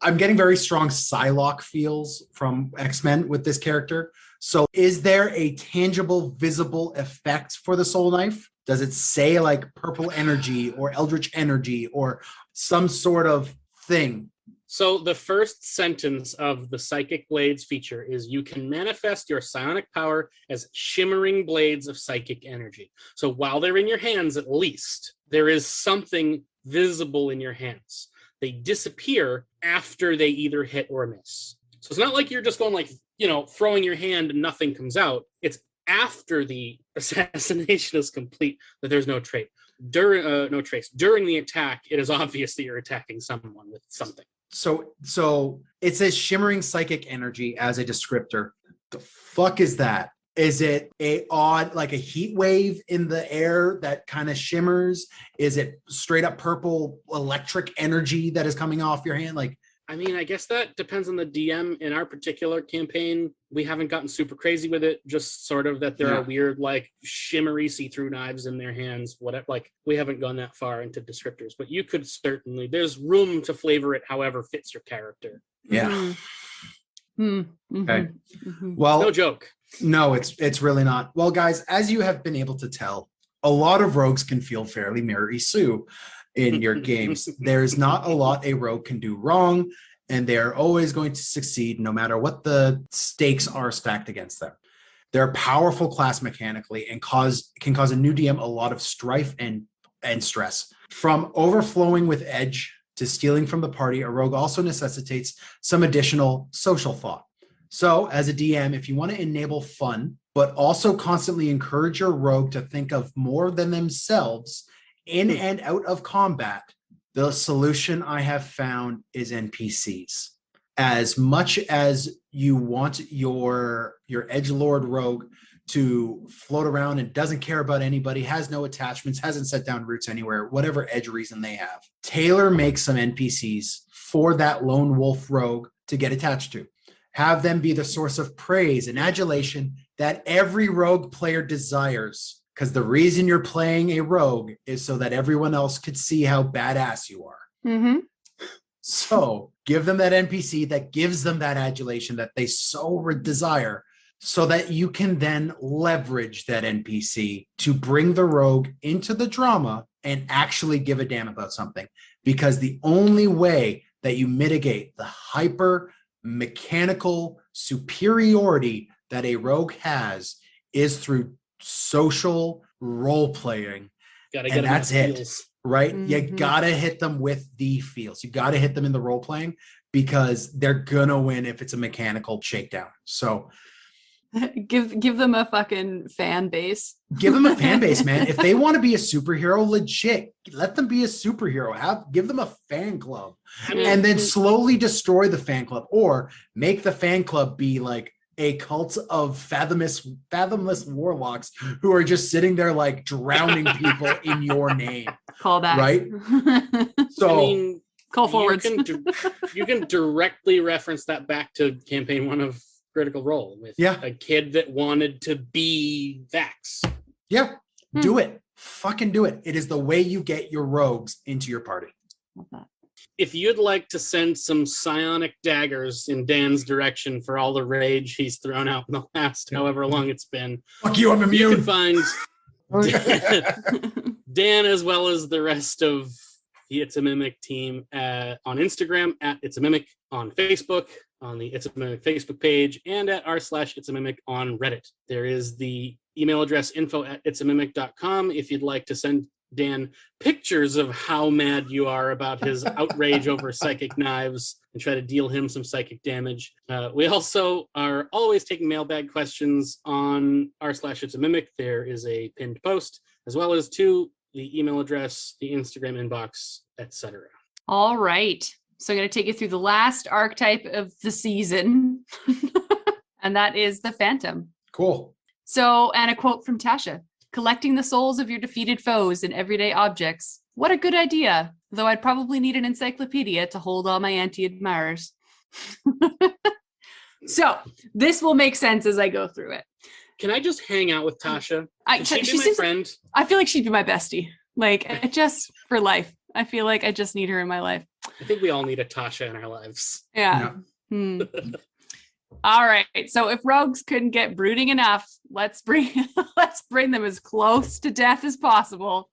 I'm getting very strong Psylocke feels from X-Men with this character. So is there a tangible, visible effect for the Soulknife? Does it say like purple energy or eldritch energy or some sort of thing? So the first sentence of the Psychic Blades feature is you can manifest your psionic power as shimmering blades of psychic energy. So while they're in your hands, at least, there is something visible in your hands. They disappear after they either hit or miss. So it's not like you're just going like, throwing your hand and nothing comes out. It's after the assassination is complete that there's no trace. No trace. During the attack, it is obvious that you're attacking someone with something. So it says shimmering psychic energy as a descriptor. The fuck is that? Is it a odd, like a heat wave in the air that kind of shimmers? Is it straight up purple electric energy that is coming off your hand? Like, I mean, I guess that depends on the DM. In our particular campaign, we haven't gotten super crazy with it. Just sort of that there are weird, like shimmery see-through knives in their hands. Whatever. Like we haven't gone that far into descriptors, but you could certainly. There's room to flavor it however fits your character. Yeah. Mm-hmm. Okay. Mm-hmm. Well, no joke. No, it's really not. Well, guys, as you have been able to tell, a lot of rogues can feel fairly Mary Sue in your games. There's not a lot a rogue can do wrong, and they're always going to succeed no matter what the stakes are stacked against them. They're a powerful class mechanically and can cause a new DM a lot of strife and stress. From overflowing with edge to stealing from the party, a rogue also necessitates some additional social thought. So as a DM, if you want to enable fun, but also constantly encourage your rogue to think of more than themselves in and out of combat, the solution I have found is NPCs. As much as you want your edgelord rogue to float around and doesn't care about anybody, has no attachments, hasn't set down roots anywhere, whatever edge reason they have, tailor make some NPCs for that lone wolf rogue to get attached to. Have them be the source of praise and adulation that every rogue player desires. Because the reason you're playing a rogue is so that everyone else could see how badass you are. Mm-hmm. So give them that NPC that gives them that adulation that they so desire, so that you can then leverage that NPC to bring the rogue into the drama and actually give a damn about something. Because the only way that you mitigate the hyper mechanical superiority that a rogue has is through social role playing. And that's it, right? Mm-hmm. You gotta hit them with the feels. You gotta hit them in the role playing, because they're gonna win if it's a mechanical shakedown. So give them a fucking fan base. give them a fan base, man. If they want to be a superhero, legit, let them be a superhero. Give them a fan club, and then slowly destroy the fan club, or make the fan club be like a cult of fathomless warlocks who are just sitting there like drowning people in your name. Call back. Right? So I mean, call forwards. You can directly reference that back to campaign 1 of Critical Role with a kid that wanted to be Vax. Yeah, do it. Fucking do it. It is the way you get your rogues into your party. Love that. If you'd like to send some psionic daggers in Dan's direction for all the rage he's thrown out in the last however long it's been, fuck you, I'm immune. You can find Dan as well as the rest of the It's a Mimic team on Instagram at It's a Mimic, on Facebook, on the It's a Mimic Facebook page, and at r/It's a Mimic on Reddit. There is the email address info@itsamimic.com if you'd like to send Dan pictures of how mad you are about his outrage over psychic knives and try to deal him some psychic damage. We also are always taking mailbag questions on r/It's a Mimic. There is a pinned post, as well as to the email address, the Instagram inbox, etc. All right. So I'm going to take you through the last archetype of the season, and that is the Phantom. Cool. So, and a quote from Tasha: "Collecting the souls of your defeated foes in everyday objects. What a good idea, though I'd probably need an encyclopedia to hold all my anti-admirers." So this will make sense as I go through it. Can I just hang out with Tasha? She be my seems, friend? I feel like she'd be my bestie. Like, just for life. I feel like I just need her in my life. I think we all need a Tasha in our lives. Yeah. All right. So if rogues couldn't get brooding enough, let's bring them as close to death as possible.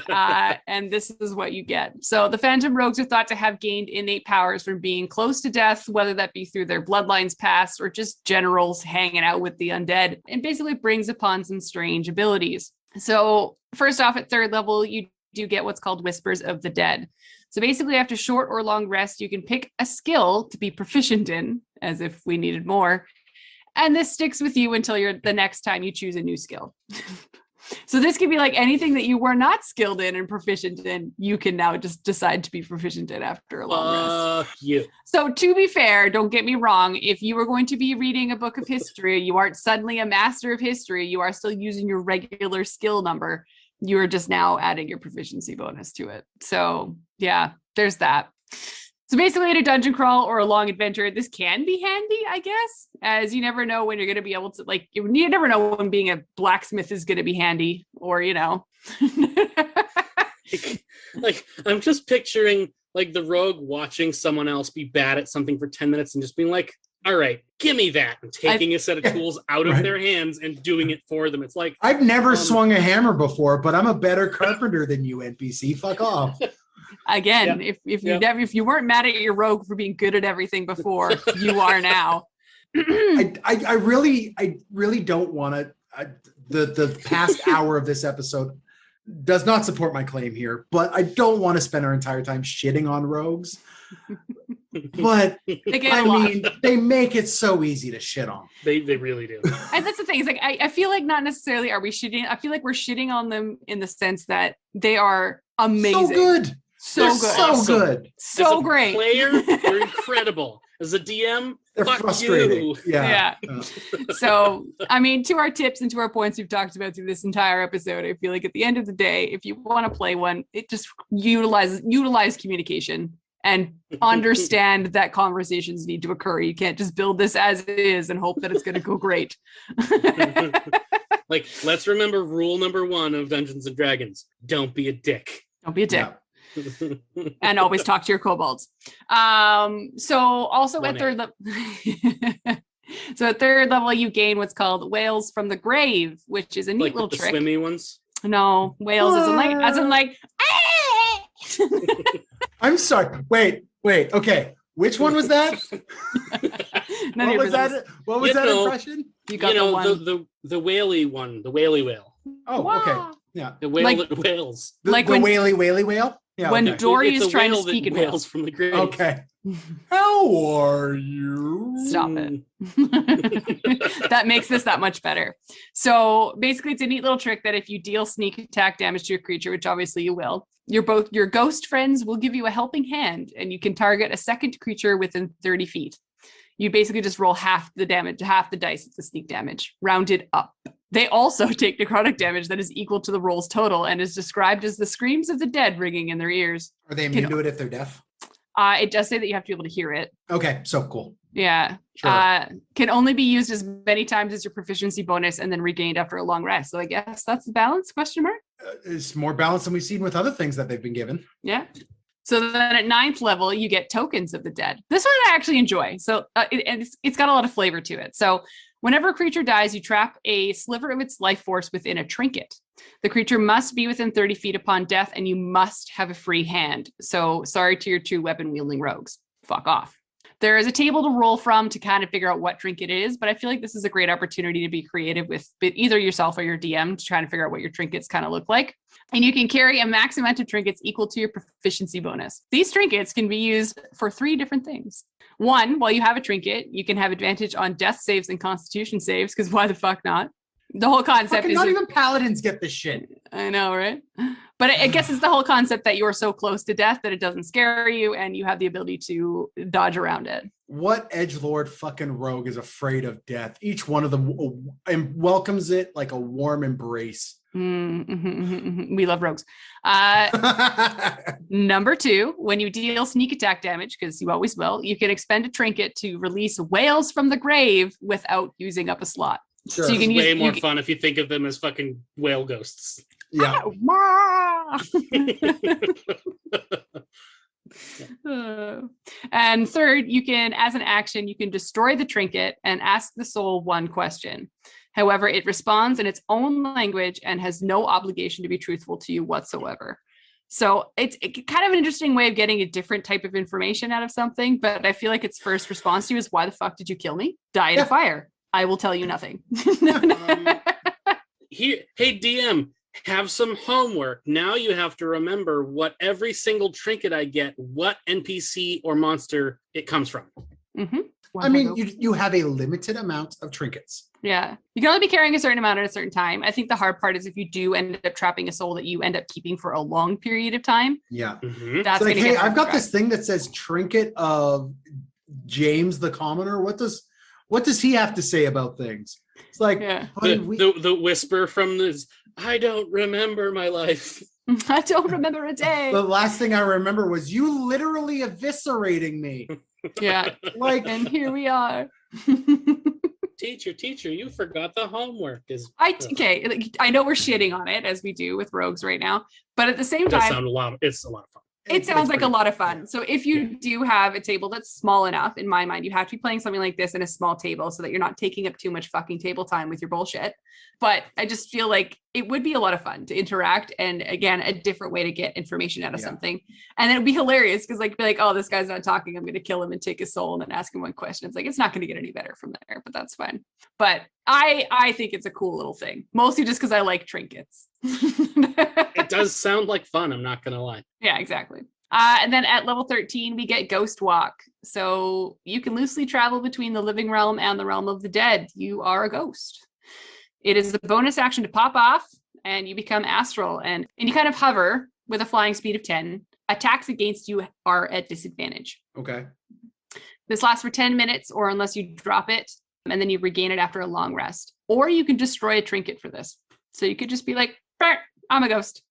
And this is what you get. So the Phantom rogues are thought to have gained innate powers from being close to death, whether that be through their bloodlines past or just generals hanging out with the undead, and basically brings upon some strange abilities. So first off, at 3rd level, you do get what's called Whispers of the Dead. So basically, after short or long rest, you can pick a skill to be proficient in, as if we needed more. And this sticks with you until the next time you choose a new skill. So this could be like anything that you were not skilled in and proficient in, you can now just decide to be proficient in after a long rest. You. So to be fair, don't get me wrong, if you were going to be reading a book of history, you aren't suddenly a master of history, you are still using your regular skill number. You are just now adding your proficiency bonus to it. So yeah, there's that. So basically in a dungeon crawl or a long adventure, this can be handy, I guess, as you never know when you're going to be able to, like, you never know when being a blacksmith is going to be handy, or, you know. Like, I'm just picturing like the rogue watching someone else be bad at something for 10 minutes and just being like, all right, give me that. And taking a set of tools out of their hands and doing it for them. It's like, I've never swung a hammer before, but I'm a better carpenter than you, NPC. Fuck off. Again, if you weren't mad at your rogue for being good at everything before, you are now. I really don't want to. The past hour of this episode does not support my claim here, but I don't want to spend our entire time shitting on rogues. But I mean, they make it so easy to shit on. They really do. And that's the thing. Is like I feel like not necessarily are we shitting. I feel like we're shitting on them in the sense that they are amazing. So good. So good. So awesome. Good. So great. Player, they're incredible. As a DM, they're fuck frustrating. you. Yeah. So, I mean, to our tips and to our points we've talked about through this entire episode, I feel like at the end of the day, if you want to play one, it just utilize communication and understand that conversations need to occur. You can't just build this as it is and hope that it's going to go great. Like, let's remember rule number 1 of Dungeons and Dragons. Don't be a dick. Don't be a dick. Yeah. And always talk to your kobolds. So also at 3rd level, so at 3rd level, you gain what's called Whales from the Grave, which is a neat little the trick. Swimmy ones. No, whales as in like. I'm sorry. Wait. Okay. Which one was that? What was that impression? You got the one. The whaley one, the whaley whale. Oh, okay. Yeah. The whale whales. The whaley whale? Yeah. Yeah, when okay. Dory It's is a trying to whale that speak in wails from the grave. Okay. How are you? Stop it. That makes this that much better. So basically, it's a neat little trick that if you deal sneak attack damage to your creature, which obviously you will, your ghost friends will give you a helping hand, and you can target a second creature within 30 feet. You basically just roll half the dice. It's the sneak damage, rounded up. They also take necrotic damage that is equal to the roll's total and is described as the screams of the dead ringing in their ears. Are they immune to it if they're deaf? It does say that you have to be able to hear it. Okay, so cool. Yeah. Sure. Can only be used as many times as your proficiency bonus and then regained after a long rest. So I guess that's the balance, question mark? It's more balanced than we've seen with other things that they've been given. Yeah. So then at 9th level, you get tokens of the dead. This one I actually enjoy. So it's got a lot of flavor to it. So whenever a creature dies, you trap a sliver of its life force within a trinket. The creature must be within 30 feet upon death, and you must have a free hand. So sorry to your 2 weapon-wielding rogues. Fuck off. There is a table to roll from to kind of figure out what trinket it is, but I feel like this is a great opportunity to be creative with either yourself or your DM to try to figure out what your trinkets kind of look like. And you can carry a max amount of trinkets equal to your proficiency bonus. These trinkets can be used for 3 different things. 1, while you have a trinket, you can have advantage on death saves and constitution saves, because why the fuck not? The whole concept is not even paladins get this shit. I know, right? But I guess it's the whole concept that you're so close to death that it doesn't scare you and you have the ability to dodge around it. What edgelord fucking rogue is afraid of death? Each one of them welcomes it like a warm embrace. We love rogues. Number 2, when you deal sneak attack damage, because you always will, you can expend a trinket to release whales from the grave without using up a slot. Sure. So you can It's way use more fun if you think of them as fucking whale ghosts. Yeah. And 3rd, you can, as an action, you can destroy the trinket and ask the soul 1 question. However, it responds in its own language and has no obligation to be truthful to you whatsoever. So it's kind of an interesting way of getting a different type of information out of something, but I feel like its first response to you is, why the fuck did you kill me? Die in a fire. I will tell you nothing. Hey, DM, have some homework. Now you have to remember what every single trinket I get, what NPC or monster it comes from. Mm-hmm. I mean, you have a limited amount of trinkets. Yeah. You can only be carrying a certain amount at a certain time. I think the hard part is if you do end up trapping a soul that you end up keeping for a long period of time. Yeah. Mm-hmm. That's like, gonna hey, get I've got hard. this thing that says trinket of James the Commoner. What does he have to say about things? It's like, Yeah. The whisper from this, I don't remember my life. I don't remember a day. the last thing I remember was you literally eviscerating me. Yeah. Like, And here we are. Teacher, you forgot the homework. Okay, like, I know we're shitting on it as we do with rogues right now, but at the same It does time, sound it's a lot of fun. it sounds like a lot of fun. So if you do have a table that's small enough, in my mind, you have to be playing something like this in a small table so that you're not taking up too much fucking table time with your bullshit. But I just feel like it would be a lot of fun to interact, and again, a different way to get information out of something. And then it'd be hilarious because be like, oh, this guy's not talking, I'm going to kill him and take his soul and then ask him 1 question. It's like, it's not going to get any better from there, but that's fine. But I think it's a cool little thing, mostly just because I like trinkets. It does sound like fun, I'm not going to lie. Yeah, exactly. And then at level 13, we get Ghost Walk. So you can loosely travel between the living realm and the realm of the dead. You are a ghost. It is the bonus action to pop off, and you become astral, and you kind of hover with a flying speed of 10. Attacks against you are at disadvantage. okay. This lasts for 10 minutes, or unless you drop it, and then you regain it after a long rest. Or you can destroy a trinket for this. So you could just be like, I'm a ghost.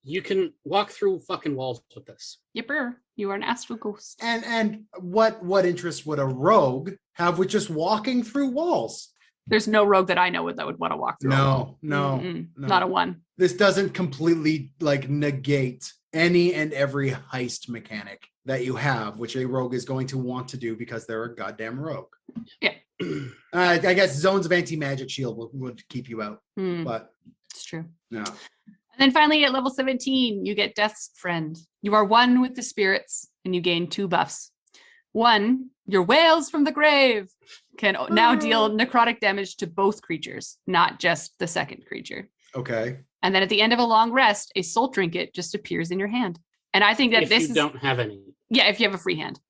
You can walk through fucking walls with this. Yipper, you are an astral ghost. And what interest would a rogue have with just walking through walls? There's no rogue that I know that would want to walk through. No. Not a one. This doesn't completely negate any and every heist mechanic that you have, which a rogue is going to want to do because they're a goddamn rogue. Yeah. I guess zones of anti-magic shield would keep you out, but It's true. no. And then finally at level 17, you get Death's Friend. You are one with the spirits and you gain 2 buffs. 1, your whales from the grave. can now deal necrotic damage to both creatures, not just the second creature. Okay. And then at the end of a long rest, a soul trinket just appears in your hand. And I think that if you don't have any. Yeah, if you have a free hand.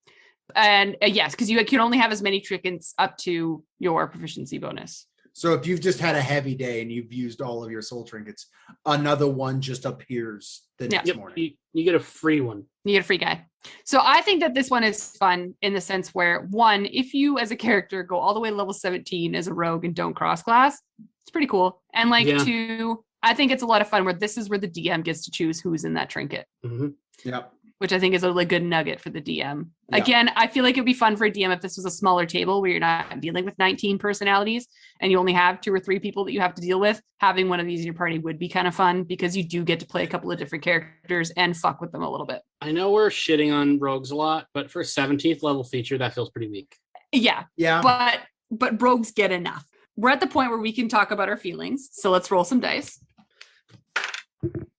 And yes, because you can only have as many trinkets up to your proficiency bonus. So if you've just had a heavy day and you've used all of your soul trinkets, another one just appears the next morning. You get a free one. You get a free guy. So I think that this one is fun in the sense where, one, if you as a character go all the way to level 17 as a rogue and don't cross class, it's pretty cool. And two, I think it's a lot of fun where this is where the DM gets to choose who's in that trinket. Mm-hmm. Yep. Which I think is a really good nugget for the DM. Yeah. Again, I feel like it'd be fun for a DM if this was a smaller table where you're not dealing with 19 personalities and you only have 2 or 3 people that you have to deal with. Having one of these in your party would be kind of fun because you do get to play a couple of different characters and fuck with them a little bit. I know we're shitting on rogues a lot, but for a 17th level feature, that feels pretty weak. Yeah. But rogues get enough. We're at the point where we can talk about our feelings. So let's roll some dice.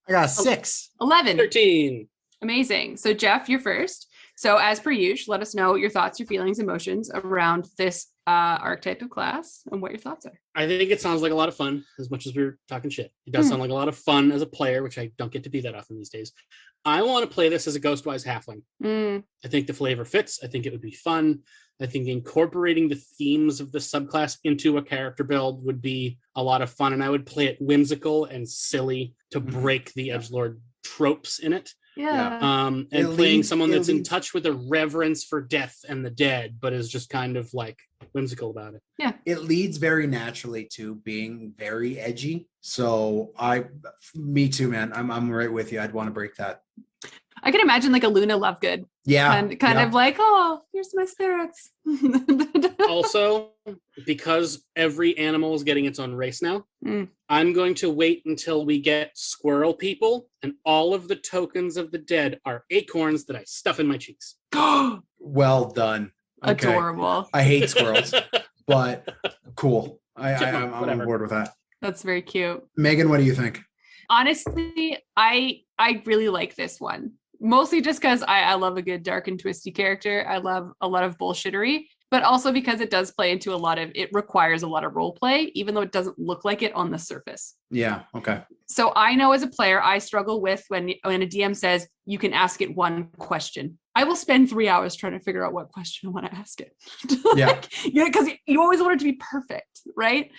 I got a 6. 11. 13. Amazing. So Jeff, you're first. So as per usual, let us know your thoughts, your feelings, emotions around this archetype of class and what your thoughts are. I think it sounds like a lot of fun, as much as we're talking shit. It does sound like a lot of fun as a player, which I don't get to do that often these days. I want to play this as a Ghostwise Halfling. I think the flavor fits. I think it would be fun. I think incorporating the themes of the subclass into a character build would be a lot of fun, and I would play it whimsical and silly to break the edgelord tropes in it. Yeah. And playing someone that's in touch with a reverence for death and the dead, but is just kind of like whimsical about it. Yeah. It leads very naturally to being very edgy. So me too, man. I'm right with you. I'd want to break that. I can imagine like a Luna Lovegood. Yeah. And kind of like, oh, here's my spirits. Also, because every animal is getting its own race now, I'm going to wait until we get squirrel people, and all of the tokens of the dead are acorns that I stuff in my cheeks. Well done. Okay. Adorable. I hate squirrels, but cool. I'm on board with that. That's very cute. Megan, what do you think? Honestly, I really like this one. Mostly just because I love a good dark and twisty character. I love a lot of bullshittery, but also because it does play into it requires a lot of role play, even though it doesn't look like it on the surface. Yeah. Okay. So I know as a player, I struggle with when a DM says you can ask it one question. I will spend 3 hours trying to figure out what question I want to ask it. Because you always want it to be perfect, right?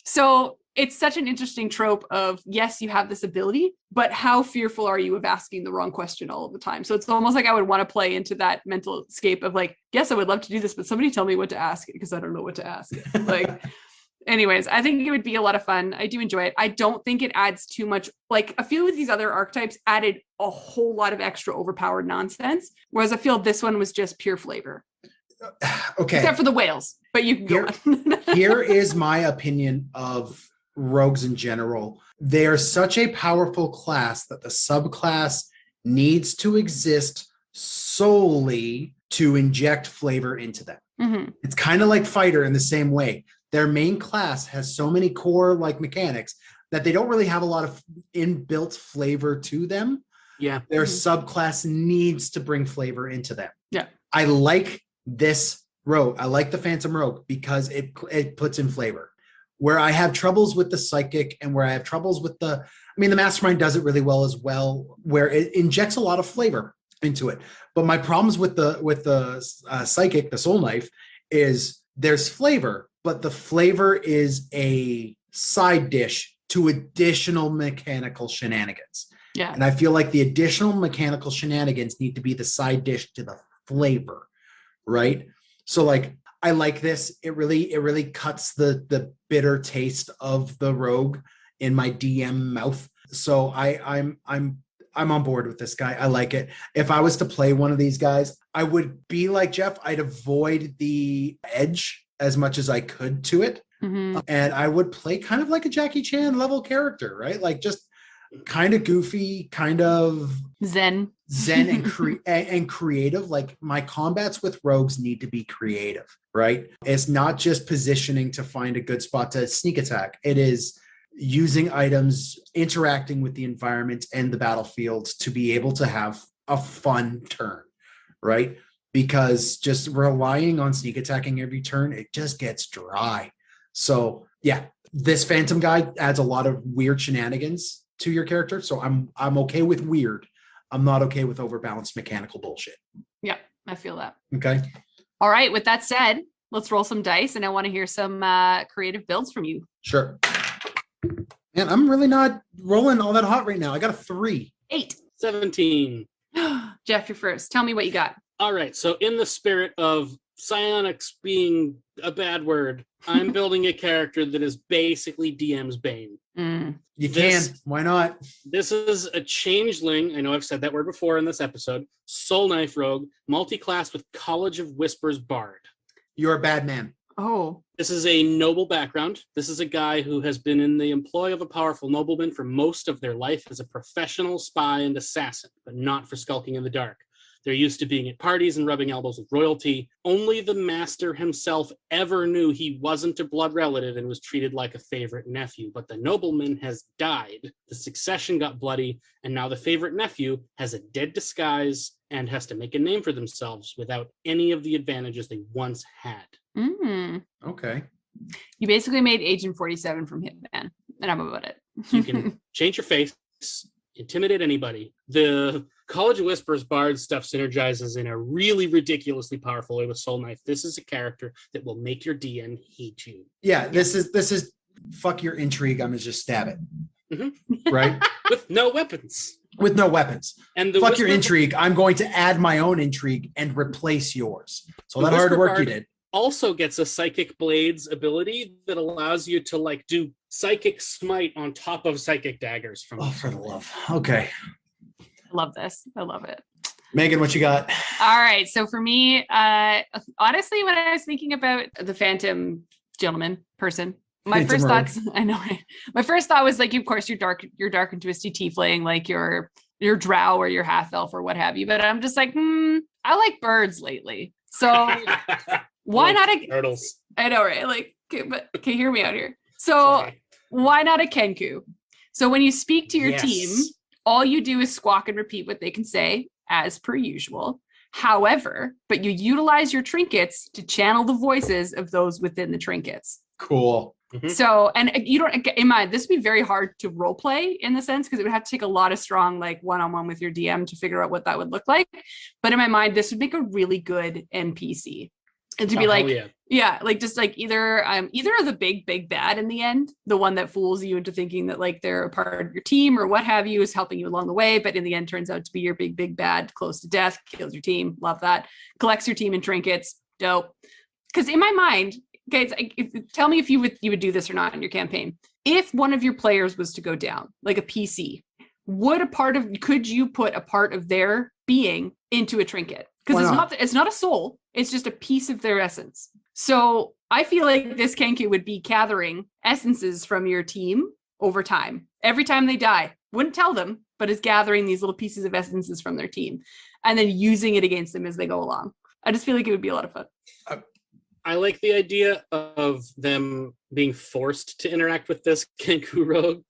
So it's such an interesting trope of, yes, you have this ability, but how fearful are you of asking the wrong question all of the time? So it's almost like I would want to play into that mental escape of like, yes, I would love to do this, but somebody tell me what to ask it because I don't know what to ask it. Like, anyways, I think it would be a lot of fun. I do enjoy it. I don't think it adds too much. Like a few of these other archetypes added a whole lot of extra overpowered nonsense, whereas I feel this one was just pure flavor. Okay. Except for the whales, but you can go on. Here is my opinion of rogues in general. They are such a powerful class that the subclass needs to exist solely to inject flavor into them. It's kind of like fighter in the same way. Their main class has so many core like mechanics that they don't really have a lot of inbuilt flavor to them. Yeah. Their subclass needs to bring flavor into them. Yeah. I like this rogue. I like the Phantom Rogue because it puts in flavor. Where I have troubles with the psychic and where I have troubles with the Mastermind does it really well as well, where it injects a lot of flavor into it. But my problems with the psychic, the Soulknife, is there's flavor, but the flavor is a side dish to additional mechanical shenanigans. Yeah. And I feel like the additional mechanical shenanigans need to be the side dish to the flavor, right? So like, I like this. It really cuts the bitter taste of the rogue in my DM mouth. So I'm on board with this guy. I like it. If I was to play one of these guys, I would be like Jeff. I'd avoid the edge as much as I could to it. And I would play kind of like a Jackie Chan level character, right? Like just kind of goofy, kind of zen and creative. Like my combats with rogues need to be creative, right? It's not just positioning to find a good spot to sneak attack. It is using items, interacting with the environment and the battlefield to be able to have a fun turn, right? because just relying on sneak attacking every turn, it just gets dry. So yeah, this Phantom guy adds a lot of weird shenanigans to your character. So I'm okay with weird. I'm not okay with overbalanced mechanical bullshit. Yeah, I feel that. Okay. All right. With that said, let's roll some dice, and I want to hear some creative builds from you. Sure. Man, I'm really not rolling all that hot right now. I got a 3. 8. 17. Jeff, you're first. Tell me what you got. All right. So in the spirit of psionics being a bad word, I'm building a character that is basically DM's Bane. You can. Why not? This is a changeling. I know I've said that word before in this episode. Soulknife rogue, multi-class with College of Whispers bard. You're a bad man. Oh. This is a noble background. This is a guy who has been in the employ of a powerful nobleman for most of their life as a professional spy and assassin, but not for skulking in the dark. They're used to being at parties and rubbing elbows with royalty. Only the master himself ever knew he wasn't a blood relative and was treated like a favorite nephew. But the nobleman has died. The succession got bloody, and now the favorite nephew has a dead disguise and has to make a name for themselves without any of the advantages they once had. Okay. You basically made Agent 47 from Hitman, and I'm about it. You can change your face, intimidate anybody. The College of Whispers bard stuff synergizes in a really ridiculously powerful way with Soulknife. This is a character that will make your DM hate you. Yeah, this is fuck your intrigue. I'm gonna just stab it. Right? With no weapons. With no weapons. And the fuck your Whisper- intrigue. I'm going to add my own intrigue and replace yours. So The that hard Whisper work you Bard did. Also gets a Psychic Blades ability that allows you to like do Psychic Smite on top of Psychic Daggers. From Oh, for the love. Okay. I love this. I love it. Megan, what you got? All right. So for me, honestly, when I was thinking about the Phantom gentleman person, my Phantom first rogue. thoughts, I know, my first thought was like, of course, you're dark and twisty tiefling, like your drow or your half elf or what have you. But I'm just like, I like birds lately. So why not a turtles? I know, right? Like, okay, hear me out here. So Sorry. why not a Kenku? So when you speak to your Yes. team, all you do is squawk and repeat what they can say as per usual. However, but you utilize your trinkets to channel the voices of those within the trinkets. Cool. So, and you don't, in mind, this would be very hard to role play in the sense, because it would have to take a lot of strong, like one-on-one with your DM to figure out what that would look like. But in my mind, this would make a really good NPC. And to be like, yeah, like just like either of the big bad in the end, the one that fools you into thinking that like they're a part of your team or what have you, is helping you along the way, but in the end turns out to be your big bad, close to death, kills your team. Love that. Collects your team in trinkets. Dope. Because in my mind, guys, tell me if you would do this or not in your campaign. If one of your players was to go down, like a PC, could you put a part of their being into a trinket? Because it's not a soul, it's just a piece of their essence. So I feel like this Kenku would be gathering essences from your team over time. Every time they die, wouldn't tell them, but is gathering these little pieces of essences from their team and then using it against them as they go along. I just feel like it would be a lot of fun. I like the idea of them being forced to interact with this Kenku rogue.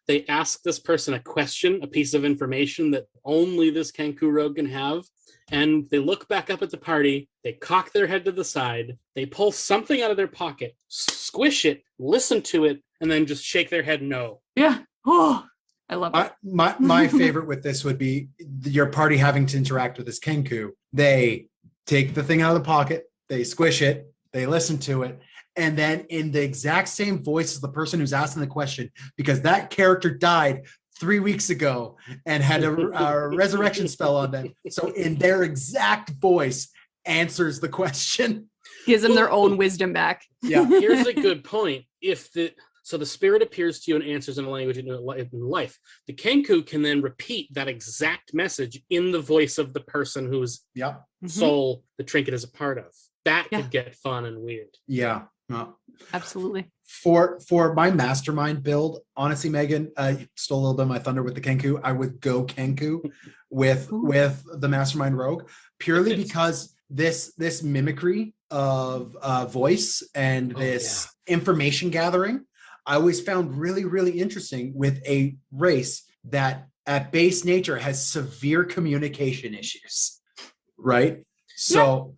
They ask this person a question, a piece of information that only this Kenku rogue can have. And they look back up at the party, they cock their head to the side, they pull something out of their pocket, squish it, listen to it, and then just shake their head no. Yeah. Oh, I love it. My favorite with this would be your party having to interact with this Kenku. They take the thing out of the pocket, they squish it, they listen to it, and then in the exact same voice as the person who's asking the question, because that character died 3 weeks ago and had a resurrection spell on them. So in their exact voice answers the question. Gives them their own wisdom back. Yeah. Here's a good point. So the spirit appears to you and answers in a language in life. The Kenku can then repeat that exact message in the voice of the person whose soul the trinket is a part of. That could get fun and weird. Yeah. No. Absolutely. For my mastermind build, honestly, Megan, you stole a little bit of my thunder with the Kenku. I would go Kenku with the mastermind rogue, purely because this mimicry of voice and this information gathering, I always found really, really interesting with a race that at base nature has severe communication issues, right? So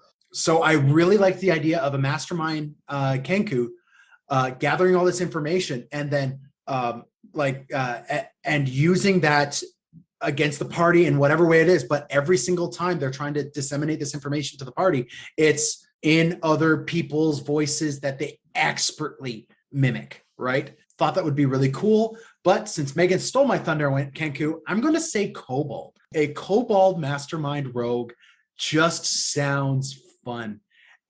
I really like the idea of a mastermind Kenku gathering all this information and then and using that against the party in whatever way it is. But every single time they're trying to disseminate this information to the party, it's in other people's voices that they expertly mimic, right? Thought that would be really cool. But since Megan stole my thunder and went Kenku, I'm going to say Kobold. A Kobold mastermind rogue just sounds fun.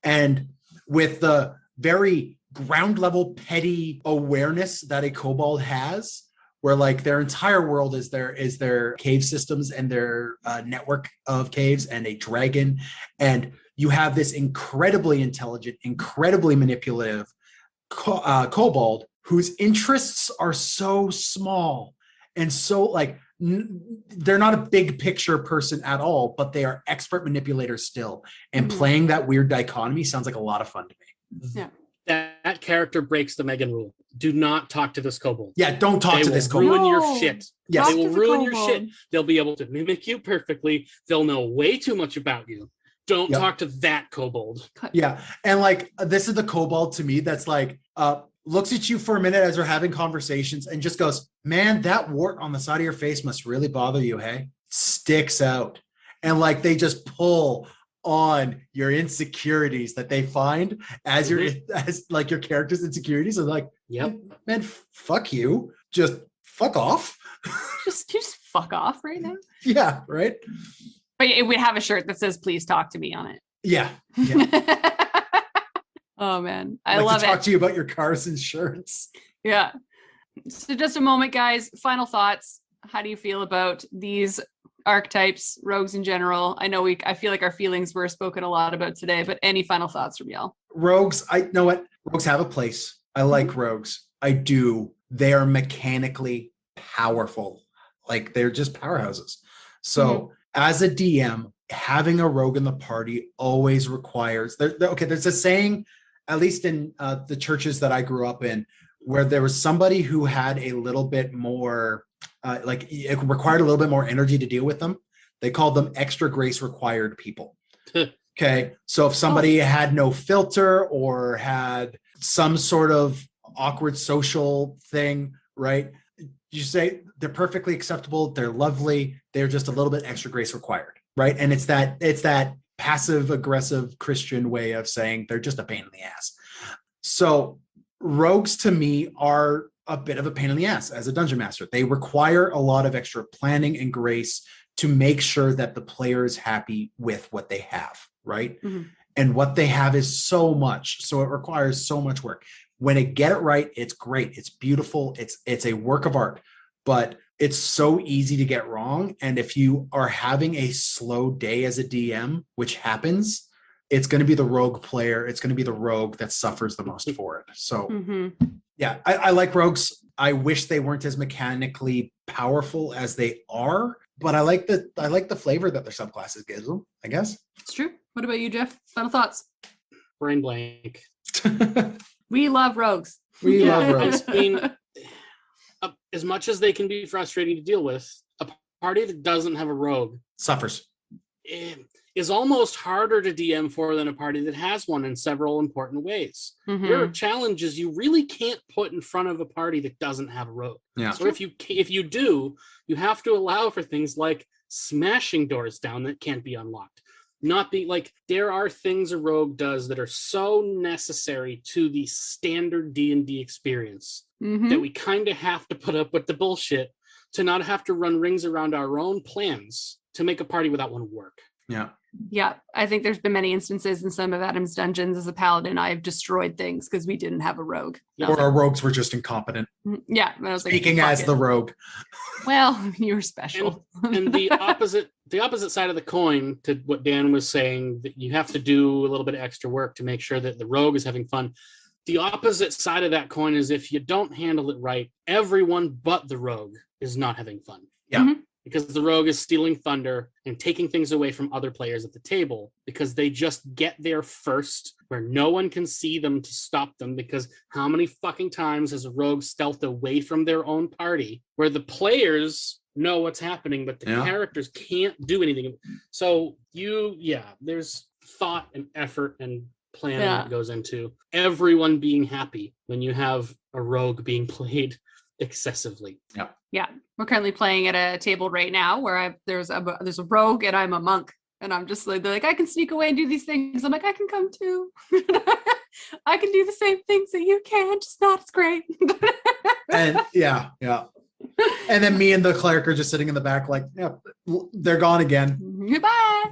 And with the very ground level petty awareness that a Kobold has, where like their entire world is their cave systems and their network of caves and a dragon. And you have this incredibly intelligent, incredibly manipulative Kobold whose interests are so small and so like they're not a big picture person at all, but they are expert manipulators still. And playing that weird dichotomy sounds like a lot of fun to me. Yeah. That character breaks the Megan rule. Do not talk to this kobold. Yeah, don't talk to this kobold. They will ruin your shit. Yes. They will ruin your shit. They'll be able to mimic you perfectly. They'll know way too much about you. Don't talk to that kobold. Yeah. And like, this is the kobold to me that's like, looks at you for a minute as we're having conversations and just goes, man, that wart on the side of your face must really bother you, hey? Sticks out. And like, they just pull on your insecurities that they find as your as like your character's insecurities are like, yep, man, fuck you, just fuck off. just fuck off right now. Yeah, right. But it would have a shirt that says "Please talk to me" on it. Yeah. Oh man, I like love to talk to you about your cars and shirts. Yeah. So just a moment, guys. Final thoughts. How do you feel about these archetypes, rogues in general? I know I feel like our feelings were spoken a lot about today, but any final thoughts from y'all? Rogues, I know what rogues have a place. I like rogues. I do. They are mechanically powerful. Like they're just powerhouses. So as a DM, having a rogue in the party always requires there's a saying, at least in the churches that I grew up in, where there was somebody who had a little bit more like it required a little bit more energy to deal with them. They called them extra grace required people. Okay. So if somebody had no filter or had some sort of awkward social thing, right? You say they're perfectly acceptable. They're lovely. They're just a little bit extra grace required. Right. And it's that passive aggressive Christian way of saying they're just a pain in the ass. So rogues to me are a bit of a pain in the ass as a dungeon master. They require a lot of extra planning and grace to make sure that the player is happy with what they have, right? And what they have is so much, so it requires so much work. When they get it right, it's great, it's beautiful, it's a work of art, but it's so easy to get wrong. And if you are having a slow day as a DM, which happens, it's going to be the rogue player, it's going to be the rogue that suffers the most for it. So yeah, I like rogues. I wish they weren't as mechanically powerful as they are, but I like the flavor that their subclasses gives them, I guess. It's true. What about you, Jeff? Final thoughts? Brain blank. We love rogues. We love rogues. I mean, as much as they can be frustrating to deal with, a party that doesn't have a rogue suffers. Is almost harder to DM for than a party that has one in several important ways. There are challenges you really can't put in front of a party that doesn't have a rogue. Yeah. Or if you do, you have to allow for things like smashing doors down that can't be unlocked. Not be like, there are things a rogue does that are so necessary to the standard D&D experience that we kind of have to put up with the bullshit to not have to run rings around our own plans to make a party without one work. Yeah. Yeah, I think there's been many instances in some of Adam's dungeons as a paladin. I've destroyed things because we didn't have a rogue. Or our rogues were just incompetent. Yeah. And I was like, speaking as the rogue. Well, you were special. And the opposite side of the coin to what Dan was saying, that you have to do a little bit of extra work to make sure that the rogue is having fun. The opposite side of that coin is if you don't handle it right, everyone but the rogue is not having fun. Yeah. Because the rogue is stealing thunder and taking things away from other players at the table because they just get there first where no one can see them to stop them. Because how many fucking times has a rogue stealthed away from their own party where the players know what's happening, but the characters can't do anything? So there's thought and effort and planning that goes into everyone being happy when you have a rogue being played excessively. Yeah, we're currently playing at a table right now where there's a rogue and I'm a monk, and I'm just like, they're like, I can sneak away and do these things. I'm like, I can come too. I can do the same things that you can, just not as great. And yeah. And then me and the cleric are just sitting in the back like, yeah, they're gone again. Goodbye.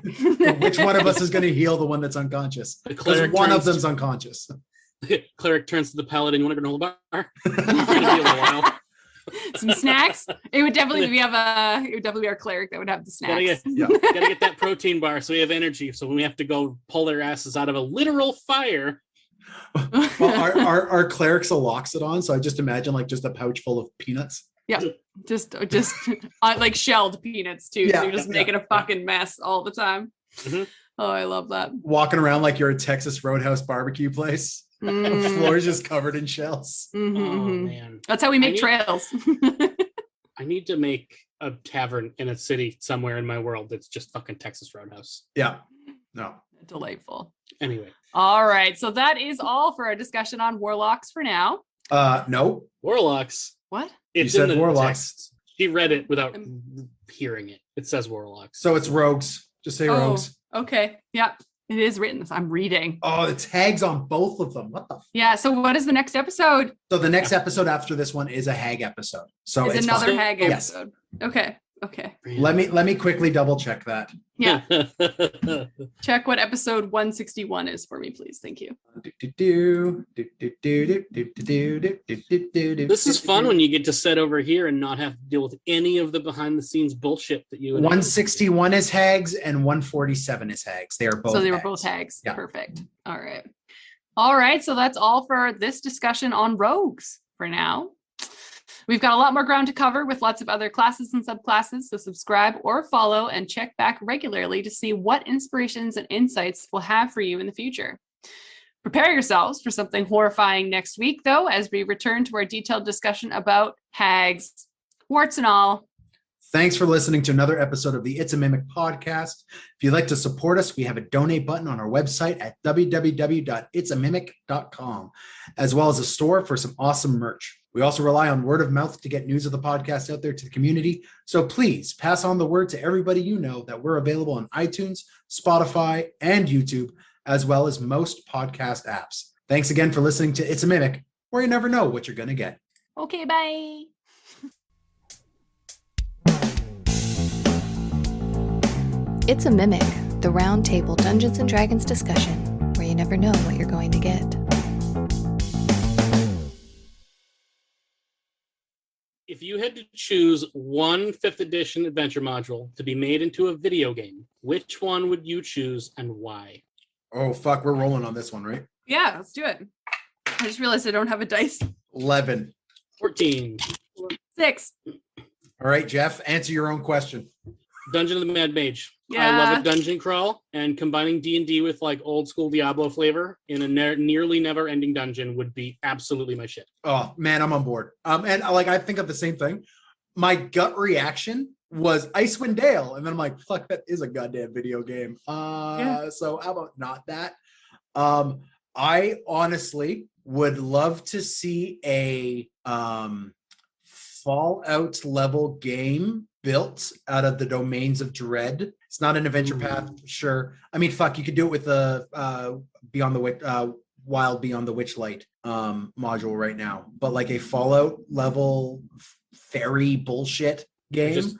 Which one of us is going to heal the one that's unconscious? Because one of them's unconscious. Cleric turns to the paladin. You want a granola bar? It's gonna be a while. Some snacks. It would definitely be our cleric that would have the snacks. Gotta get that protein bar so we have energy. So when we have to go pull their asses out of a literal fire. Well, our cleric's a loxodon, so I just imagine like just a pouch full of peanuts. Yeah, just like shelled peanuts too. So you're just making a fucking mess all the time. Mm-hmm. Oh, I love that. Walking around like you're a Texas Roadhouse barbecue place. The floor is just covered in shells. Mm-hmm. Oh man, that's how we make trails. I need to make a tavern in a city somewhere in my world that's just fucking Texas Roadhouse. Yeah, no, delightful. Anyway, all right, so that is all for our discussion on warlocks for now. No, warlocks. What? It's you in said the warlocks. text. She read it without hearing it. It says warlocks. So it's rogues. Just say rogues. Okay. Yeah, it is written. I'm reading. Oh, the tags on both of them. What the? Yeah. So what is the next episode? So the next episode after this one is a hag episode. So it's another fine. hag episode. Yes. Okay. Let me quickly double check that. Yeah. Check what episode 161 is for me, please. Thank you. This is fun when you get to sit over here and not have to deal with any of the behind the scenes bullshit that you. 161 is hags and 147 is hags. They are both. So they were hags. both hags. Yeah. Perfect. All right. So that's all for this discussion on rogues for now. We've got a lot more ground to cover with lots of other classes and subclasses, so subscribe or follow and check back regularly to see what inspirations and insights we'll have for you in the future. Prepare yourselves for something horrifying next week, though, as we return to our detailed discussion about hags, warts and all. Thanks for listening to another episode of the It's a Mimic podcast. If you'd like to support us, we have a donate button on our website at www.itsamimic.com, as well as a store for some awesome merch. We also rely on word of mouth to get news of the podcast out there to the community. So please pass on the word to everybody you know that we're available on iTunes, Spotify, and YouTube, as well as most podcast apps. Thanks again for listening to It's a Mimic, where you never know what you're going to get. Okay, bye. It's a Mimic, the round table Dungeons and Dragons discussion, where you never know what you're going to get. If you had to choose one 5th edition adventure module to be made into a video game, which one would you choose and why? Oh, fuck. We're rolling on this one, right? Yeah, let's do it. I just realized I don't have a dice. 11. 14. 6. All right, Jeff, answer your own question. Dungeon of the Mad Mage. Yeah. I love a dungeon crawl, and combining D&D with like old school Diablo flavor in a nearly never ending dungeon would be absolutely my shit. Oh man, I'm on board. And like I think of the same thing. My gut reaction was Icewind Dale, and then I'm like, fuck, that is a goddamn video game. So how about not that? I honestly would love to see a Fallout level game built out of the domains of dread. It's not an adventure path, sure. I mean, fuck, you could do it with the Beyond the Wild Beyond the Witchlight module right now, but like a Fallout level fairy bullshit game, just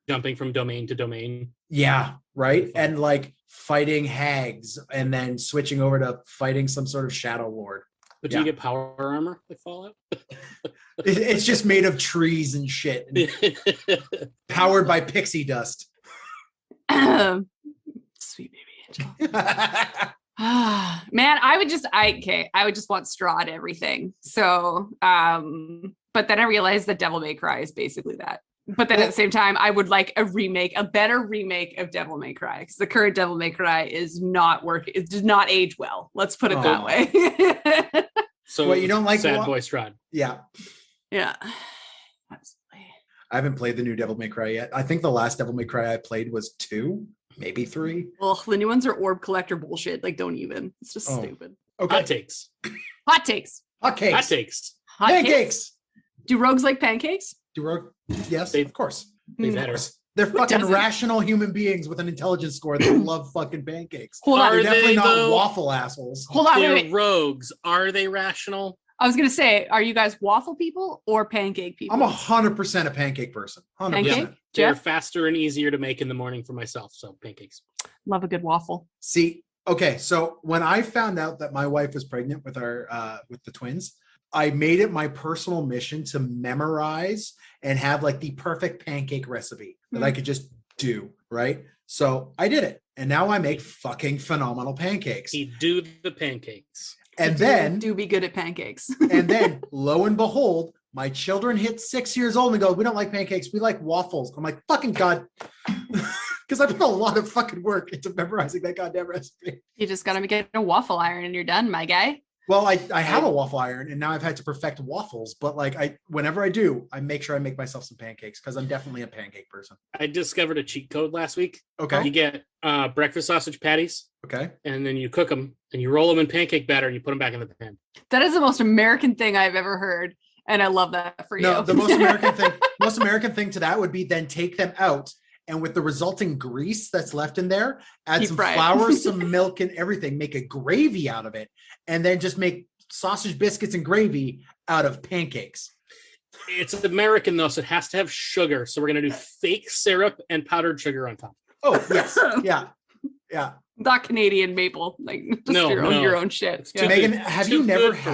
jumping from domain to domain. Yeah, right. And like fighting hags, and then switching over to fighting some sort of shadow lord. But do you get power armor like Fallout? It's just made of trees and shit, and powered by pixie dust. Sweet baby angel. Man, I would just want straw at everything. So, but then I realized that Devil May Cry is basically that. But then at the same time, I would like a better remake of Devil May Cry, because the current Devil May Cry is not working. It does not age well. Let's put it that way. So what, you don't like Sad Boy Strahd? Yeah. Yeah. Absolutely. I haven't played the new Devil May Cry yet. I think the last Devil May Cry I played was 2. Maybe 3. Well, the new ones are orb collector bullshit. Like, don't even. It's just stupid. Okay. Hot takes. Hot takes. Hot cakes. Hot takes. Hot Pancakes. Takes. Do rogues like pancakes? Yes, They- of course. They Mm. better. They're fucking doesn't? rational human beings with an intelligence score that love fucking pancakes. Hold on. They're Are definitely they, not though? waffle assholes. Hold on. They're Wait. rogues. Are they rational? I was gonna say, are you guys waffle people or pancake people? I'm 100% a pancake person. 100%. Pancake? They're Jeff? faster and easier to make in the morning for myself. So pancakes. Love a good waffle. See, okay, so when I found out that my wife was pregnant with with the twins, I made it my personal mission to memorize and have like the perfect pancake recipe that I could just do, right? So I did it. And now I make fucking phenomenal pancakes. He do the pancakes. And You then do be good at pancakes. and then lo and behold, my children hit 6 years old and go, we don't like pancakes, we like waffles. I'm like, fucking God. Because I put a lot of fucking work into memorizing that goddamn recipe. You just gotta get a waffle iron and you're done, my guy. Well, I have a waffle iron and now I've had to perfect waffles, but like whenever I do, I make sure I make myself some pancakes because I'm definitely a pancake person. I discovered a cheat code last week. Okay. You get breakfast sausage patties, Okay. and then you cook them and you roll them in pancake batter and you put them back in the pan. That is the most American thing I've ever heard. And I love that for No, you. the most American thing to that would be then take them out and with the resulting grease that's left in there, add Deep some fry it. flour, some milk and everything, make a gravy out of it, and then just make sausage biscuits and gravy out of pancakes. It's American though, so it has to have sugar. So we're gonna do fake syrup and powdered sugar on top. Oh, yes. Yeah. Yeah. Not Canadian maple, like just No, your own shit. It's Yeah. too Megan, good- have too you never good for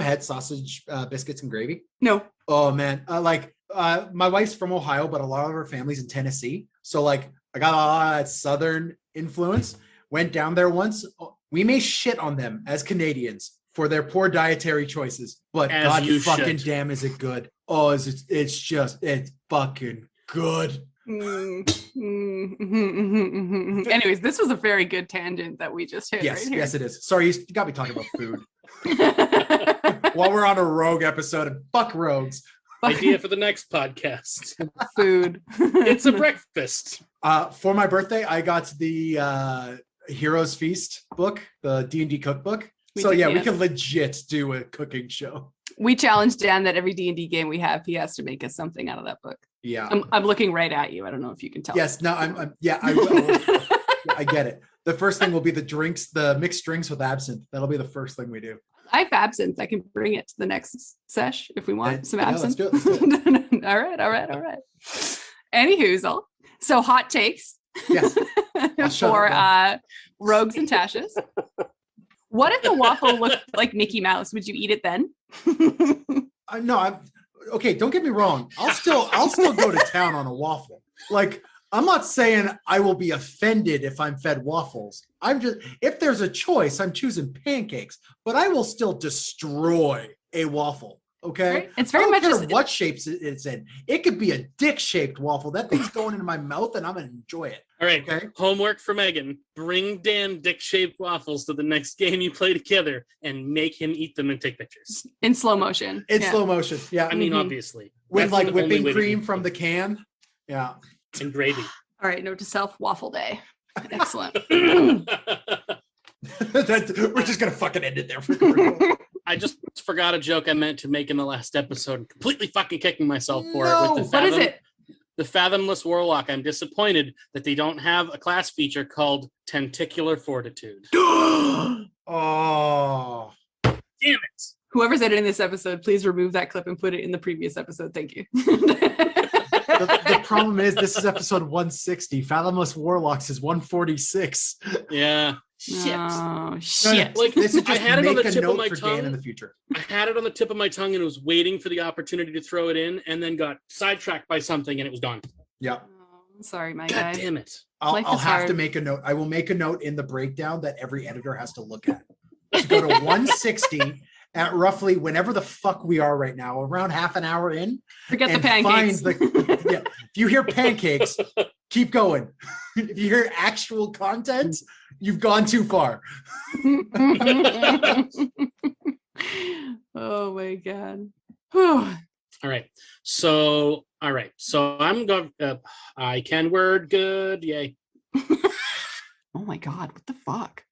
had us. sausage biscuits and gravy? No. Oh man, my wife's from Ohio, but a lot of her family's in Tennessee. So like I got a lot of that Southern influence. Went down there once. We may shit on them as Canadians for their poor dietary choices, but As God you fucking should. damn, is it good? Oh, it's fucking good. Anyways, this was a very good tangent that we just hit Yes, right here. yes, it is. Sorry, you got me talking about food while we're on a rogue episode of fuck rogues. Idea for the next podcast. Food. It's a breakfast. For my birthday, I got the Heroes Feast book, the D&D cookbook. We So did, yeah, we yeah. can legit do a cooking show. We challenged Dan that every D&D game we have, he has to make us something out of that book. Yeah. I'm looking right at you. I don't know if you can tell. Yes. No. I will. I get it. The first thing will be the mixed drinks with absinthe. That'll be the first thing we do. I have absinthe. I can bring it to the next sesh if we want some Yeah, absinthe. let's do it. all right. Anywhoozle. So hot takes Yes. I'll shut for up rogues and Tashas. What if the waffle looked like Mickey Mouse? Would you eat it then? No. I'm okay. Don't get me wrong. I'll still go to town on a waffle. Like I'm not saying I will be offended if I'm fed waffles. If there's a choice, I'm choosing pancakes, but I will still destroy a waffle. Okay. Right? It's I very don't much care as, what shapes it's in. It could be a dick-shaped waffle. That thing's going into my mouth, and I'm gonna enjoy it. All right. Okay. Homework for Megan. Bring Dan dick-shaped waffles to the next game you play together and make him eat them and take pictures. in slow motion. In Yeah. slow motion. Yeah. I mean, Mhm. obviously. With That's like the only whipping way to cream eat from the them. can. Yeah. And gravy. All right, note to self: waffle day. Excellent. We're just gonna fucking end it there for real. I just forgot a joke I meant to make in the last episode. I'm completely fucking kicking myself for No. it. With the What is it? The Fathomless Warlock. I'm disappointed that they don't have a class feature called Tentacular Fortitude. Oh. Damn it. Whoever's editing this episode, please remove that clip and put it in the previous episode. Thank you. The problem is this is episode 160. Fathomless Warlocks is 146. Yeah. Shit. Oh, shit. Like, This is I just had it on make the a tip of note my for Dan in tongue. the future. I had it on the tip of my tongue and was waiting for the opportunity to throw it in and then got sidetracked by something and it was gone. Yeah. Oh, sorry, my God guy. damn it. I'll Life is have to hard. make a note. I will make a note in the breakdown that every editor has to look at. To go to 160 at roughly whenever the fuck we are right now, around half an hour in. Forget the and pancakes. find yeah, if you hear pancakes, keep going. If you hear actual content, you've gone too far. Oh my god. Whew. All right. So I'm going. I can word good. Yay. Oh my God, what the fuck?